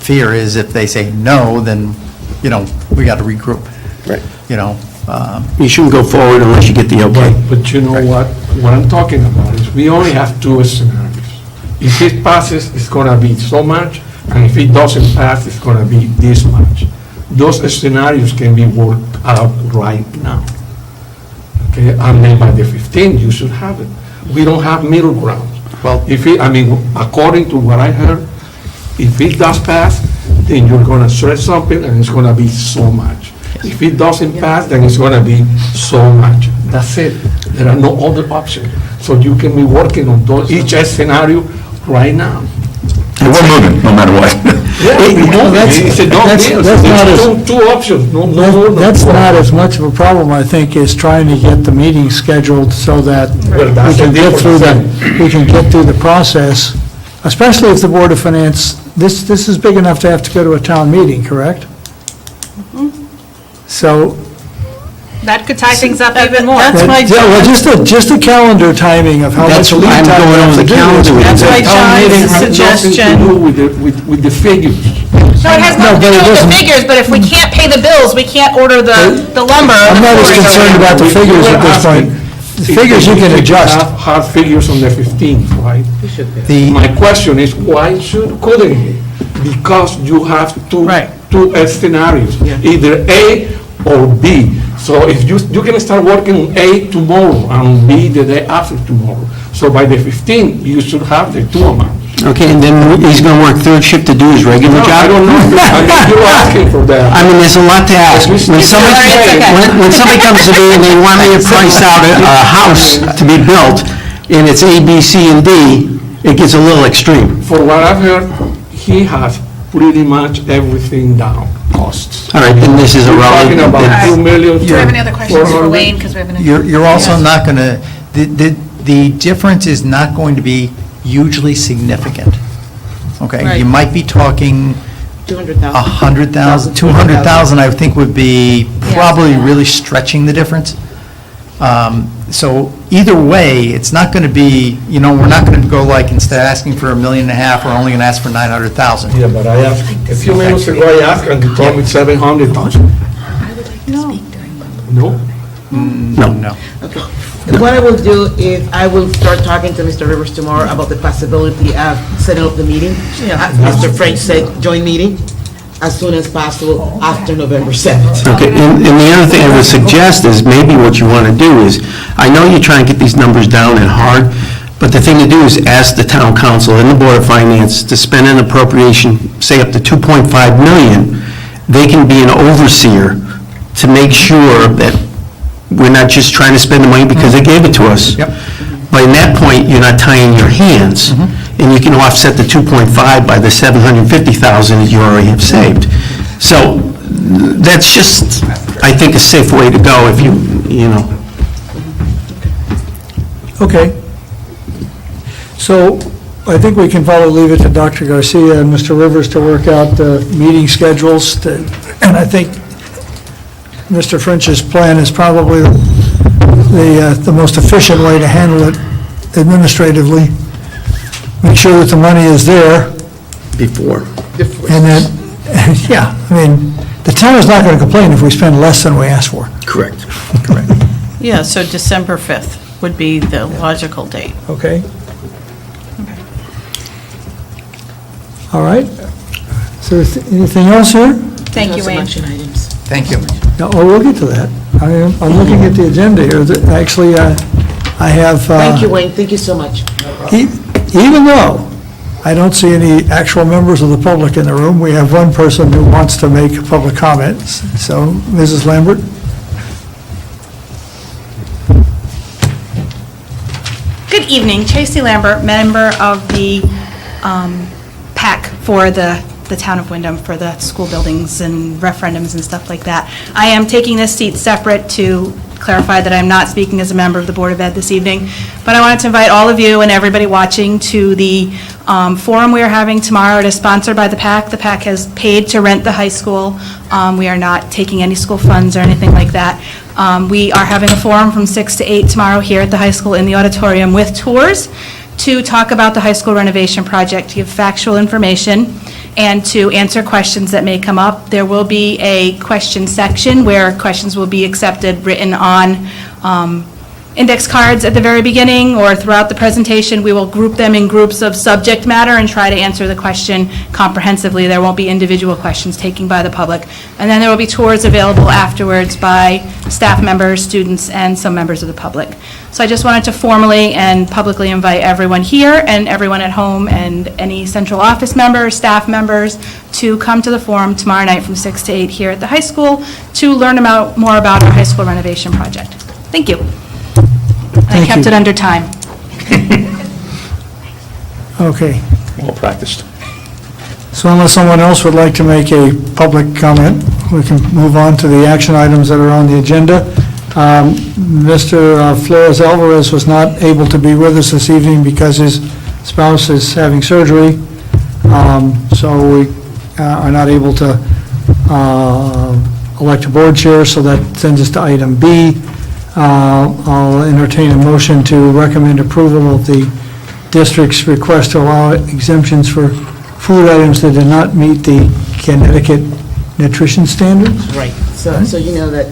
fear is if they say no, then, we got to regroup. Right. You You shouldn't go forward unless you get the okay. But you know what? What I'm talking about is we only have two scenarios. If it passes, it's going to be so much, and if it doesn't pass, it's going to be this much. Those scenarios can be worked out right now. Okay, and then by the 15th, you should have it. We don't have middle ground. Well- According to what I heard, if it does pass, then you're going to stretch something, and it's going to be so much. If it doesn't pass, then it's going to be so much. That's it. There are no other options. So you can be working on each scenario right now. And we're moving, no matter what. It's a done deal. that's not There's as- two options, no more than That's two not options. as much of a problem, I think, as trying to get the meeting scheduled so that Well, we that's can a get through different we can get through the process, especially if the Board of Finance, this is big enough to have to go to a town meeting, correct? So, That could tie things up even more. That's my yeah, well, just a calendar timing of how much That's lead why I'm time we going have over to the do calendar this. with That's you. why Town meeting John's has nothing suggestion. to do with the figures. No, it has No, nothing but to it do with the doesn't- figures, but if we can't pay the bills, we can't order the lumber. or I'm the not as flooring or concerned whatever. about the figures at this point. The figures you can adjust. Have hard figures on the 15th, right? The, My question is, why couldn't he? Because you have two scenarios, either A or B. So if you can start working on A tomorrow and B the day after tomorrow. So by the 15th, you should have the two amounts. Okay, and then he's going to work third shift to do his regular No, job? I don't know. I mean, you're asking for that. I mean, there's a lot to ask. When somebody, All right, it's okay. when somebody comes to me and they want me to price out a house to be built, and it's A, B, C, and D, it gets a little extreme. For what I've heard, he has pretty much everything down, costs. All right, then this is a We're talking relevant. about 2 million. Do you have any other questions for 400. Wayne? Because we have an. you're also not going to, the difference is not going to be hugely significant. Okay? Right. You might be talking 200,000. 100,000, 200,000, I would think would be probably really stretching the difference. So either way, it's not going to be, we're not going to go like, instead of asking for $1.5 million, we're only going to ask for 900,000. Yeah, but I asked, a few minutes ago, I asked, and you told me 700,000. No? No. Okay. What I will do is I will start talking to Mr. Rivers tomorrow about the possibility of setting up the meeting. Mr. French said joint meeting as soon as possible after November 7th. Okay, and the other thing I would suggest is maybe what you want to do is, I know you're trying to get these numbers down and hard, but the thing to do is ask the town council and the Board of Finance to spend an appropriation, say up to 2.5 million. They can be an overseer to make sure that we're not just trying to spend the money because they gave it to us. Yep. But in that point, you're not tying your hands, and you can offset the 2.5 by the 750,000 that you already have saved. So that's just, I think, a safe way to go if you know. Okay. So I think we can probably leave it to Dr. Garcia and Mr. Rivers to work out the meeting schedules, and I think Mr. French's plan is probably the most efficient way to handle it administratively. Make sure that the money is there, Before. and then, yeah, I mean, the town is not going to complain if we spend less than we ask for. Correct. Yeah, so December 5th would be the logical date. Okay? Okay. All right. So anything else here? Thank you, Some Wayne. action items. Thank you. No, oh, we'll get to that. I'm looking at the agenda here. Actually, I have... Thank you, Wayne, thank you so much. Even though I don't see any actual members of the public in the room, we have one person who wants to make a public comment. So, Mrs. Lambert? Good evening, Tracy Lambert, member of the PAC for the the town of Windham for the school buildings and referendums and stuff like that. I am taking this seat separate to clarify that I'm not speaking as a member of the Board of Ed this evening, but I wanted to invite all of you and everybody watching to the forum we are having tomorrow. It is sponsored by the PAC. The PAC has paid to rent the high school. We are not taking any school funds or anything like that. We are having a forum from 6 to 8 tomorrow here at the high school in the auditorium with tours to talk about the high school renovation project, to give factual information, and to answer questions that may come up. There will be a question section where questions will be accepted written on index cards at the very beginning or throughout the presentation. We will group them in groups of subject matter and try to answer the question comprehensively. There won't be individual questions taken by the public. And then there will be tours available afterwards by staff members, students, and some members of the public. So I just wanted to formally and publicly invite everyone here and everyone at home and any central office members, staff members, to come to the forum tomorrow night from 6 to 8 here at the high school to learn more about our high school renovation project. Thank you. I kept it under time. Okay. Well practiced. So unless someone else would like to make a public comment, we can move on to the action items that are on the agenda. Mr. Flores Alvarez was not able to be with us this evening because his spouse is having surgery, so we are not able to elect a board chair, so that sends us to item B. I'll entertain a motion to recommend approval of the district's request to allow exemptions for food items that did not meet the Connecticut nutrition standards. Right, so you know that,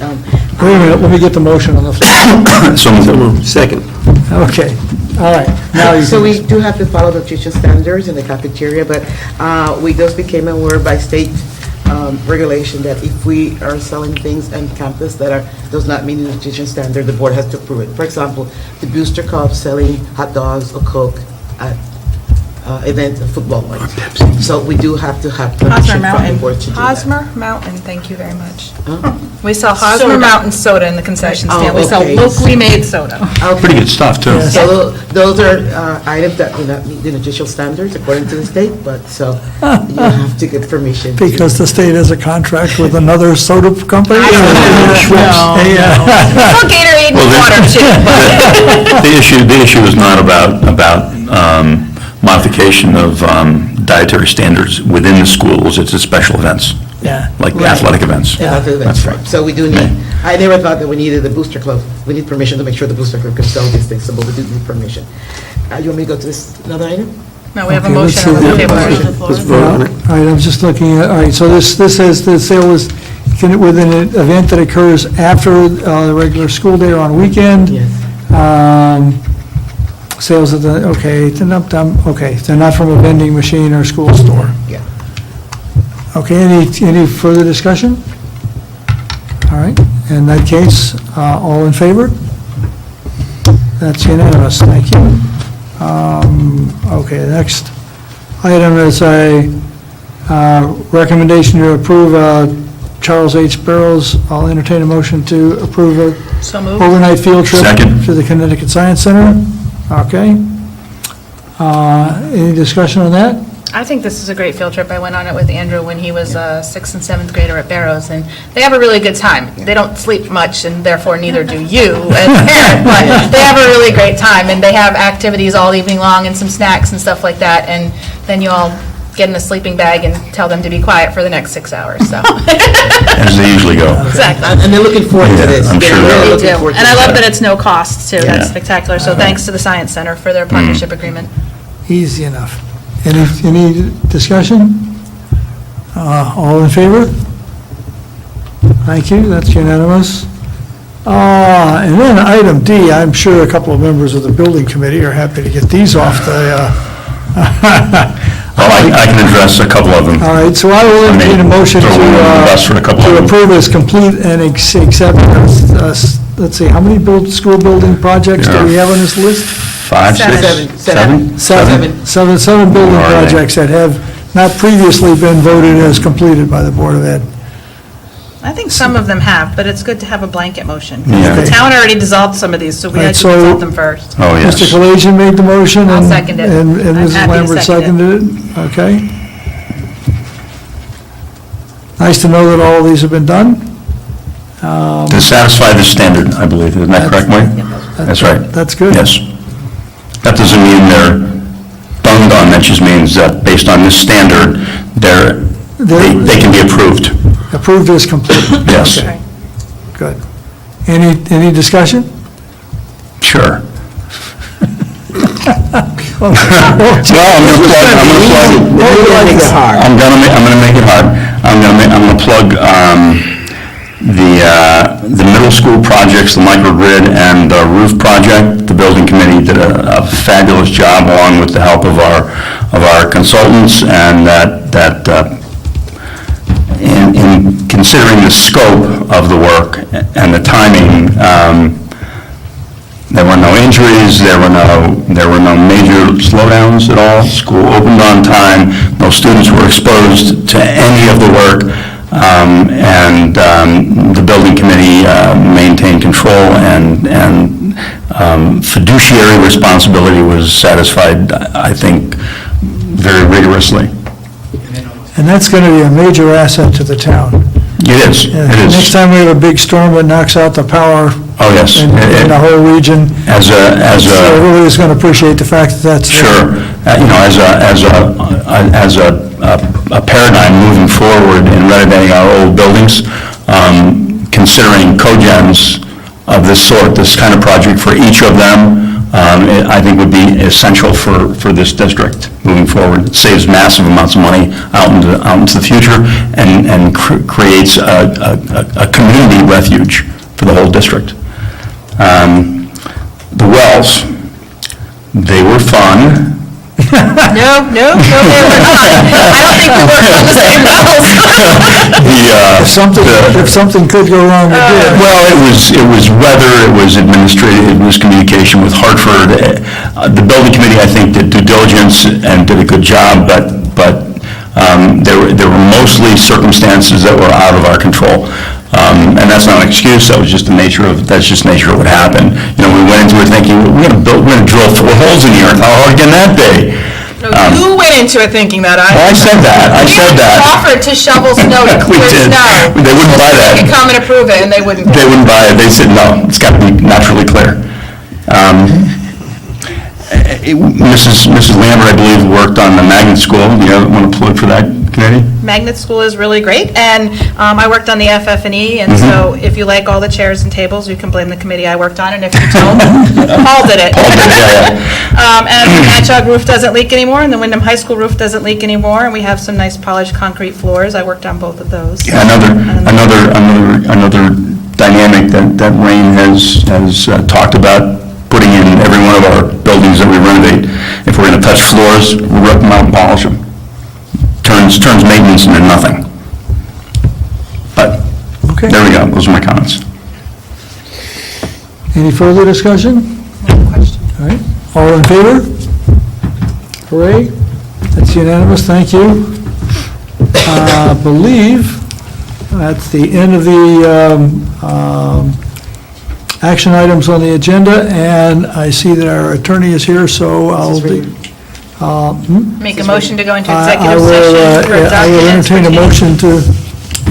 Wait a minute, let me get the motion on the floor. So moved. Second. Okay, all right. Now you so can- we do have to follow the nutrition standards in the cafeteria, but we just became aware by state regulation that if we are selling things on campus that does not meet the nutrition standard, the board has to approve it. For example, the Booster Club selling hot dogs or Coke at events, football ones. So we do have to have permission from the board to do that. Hosmer Mountain, thank you very much. Huh? We sell Hosmer Soda. Mountain soda in the concession Oh, stand. We sell okay. locally made soda. Okay. Pretty good stuff, too. So those are items that do not meet the nutritional standards according to the state, but so you have to get permission. Because the state has a contract with another soda company? No. Well, Gatorade and water too, but The issue is not about modification of dietary standards within the schools, it's at special events, Yeah. like athletic events. Yeah, that's right. So we do need, I never thought that we needed the Booster Club. We need permission to make sure the Booster Club can sell these things, so but we do need permission. You want me to go to this, another item? no, we have a Okay, let's motion on the see. table. Let's vote on it. All right, I'm just looking at, all right, so this says the sale is within an event that occurs after the regular school day or on a weekend. Yes. Sales of the, okay, they're not from a vending machine or school store. Yeah. Okay, any further discussion? All right, in that case, all in favor? That's unanimous, thank you. Okay, the next item is a recommendation to approve Charles H. Barrows. I'll entertain a motion to approve a So moved. overnight field trip Second. to the Connecticut Science Center. Okay. Any discussion on that? I think this is a great field trip. I went on it with Andrew when he was a 6th and 7th grader at Barrows, and they have a really good time. They don't sleep much, and therefore neither do you as a parent, but they have a really great time, and they have activities all evening long and some snacks and stuff like that, and then you all get in a sleeping bag and tell them to be quiet for the next 6 hours, so. As they usually go. Exactly. And they're looking forward to Yeah, this. I'm They're sure they really are. looking forward to And I this. love that it's no cost, too. That's Yeah. spectacular. So thanks to the Science Center for their partnership agreement. Easy enough. Any discussion? All in favor? Thank you, that's unanimous. And then item D, I'm sure a couple of members of the building committee are happy to get these off the, Well, I can address a couple of them. all right, so I will entertain a motion Throw one under the bus for a couple of to them. approve as complete and accept, let's see, how many school building projects do we have on this list? 5, 6, Seven. 7? Seven building Where are they? projects that have not previously been voted as completed by the Board of Ed. I think some of them have, but it's good to have a blanket motion. Yeah. The town already dissolved some of these, so we Right, had to so- dissolve them first. Oh, yes. Mr. Kalajian made the motion. I'll and- second it. And I'm Mrs. happy to Lambert second it. seconded it, okay. Nice to know that all of these have been done. To satisfy the standard, I believe. Isn't that correct, Mike? That's right. That's good. Yes. That doesn't mean they're done. That just means that based on this standard, they can be approved. Approved is complete. Yes. Okay. Good. Any discussion? Sure. Well, I'm going to make it hard. I'm going to plug the middle school projects, the microgrid and the roof project. The building committee did a fabulous job along with the help of our consultants, and that in considering the scope of the work and the timing, there were no injuries, there were no major slowdowns at all. School opened on time, no students were exposed to any of the work, and the building committee maintained control, and fiduciary responsibility was satisfied, I think, very rigorously. And that's going to be a major asset to the town. It is, it is. Next time we have a big storm that knocks out the power Oh, yes. in the whole region, As everybody's going to appreciate the fact that that's there. Sure. As a paradigm moving forward in renovating our old buildings, considering cogens of this sort, this kind of project for each of them, I think would be essential for this district moving forward. It saves massive amounts of money out into the future, and creates a community refuge for the whole district. The wells, they were fun. No, they were not. I don't think we worked on the same levels. If something could go wrong, it did. Well, it was weather, it was administrative, it was communication with Hartford. The building committee, I think, did due diligence and did a good job, but there were mostly circumstances that were out of our control. And that's not an excuse, that's just nature of what happened. You know, we went into it thinking, we're going to drill 4 holes in the earth, how hard can that be? No, you went into it thinking that. Well, I said that. We offered to shovel snow, to clear did. snow. They wouldn't buy that. We could come and approve it, and they wouldn't. They wouldn't buy it, they said, no, it's got to be naturally clear. Mrs. Lambert, I believe, worked on the magnet school. Do you want to plug for that committee? Magnet School is really great, and I worked on the FF&E, and so if you like all the chairs and tables, you can blame the committee I worked on, and if you don't, Paul did it. Paul did, yeah. And the Patchogue roof doesn't leak anymore, and the Windham High School roof doesn't leak anymore, and we have some nice polished concrete floors. I worked on both of those. Yeah, another dynamic that Rain has talked about, putting in every one of our buildings that we renovate. If we're going to touch floors, we rip them out and polish them. Turns maintenance into nothing. But, Okay. there we go, those are my comments. Any further discussion? All right, all in favor? Hooray, that's unanimous, thank you. I believe that's the end of the action items on the agenda, and I see that our attorney is here, so I'll Make a motion to go into I executive will, session for I will documents entertain a motion to,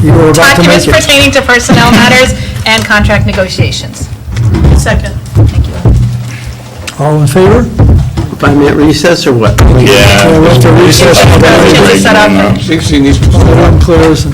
you were about to make documents it. pertaining to personnel matters and contract negotiations. Second. Thank you. All in favor? 5-minute recess or what? Yeah. We'll have to recess. Just set up. 16 is... Close.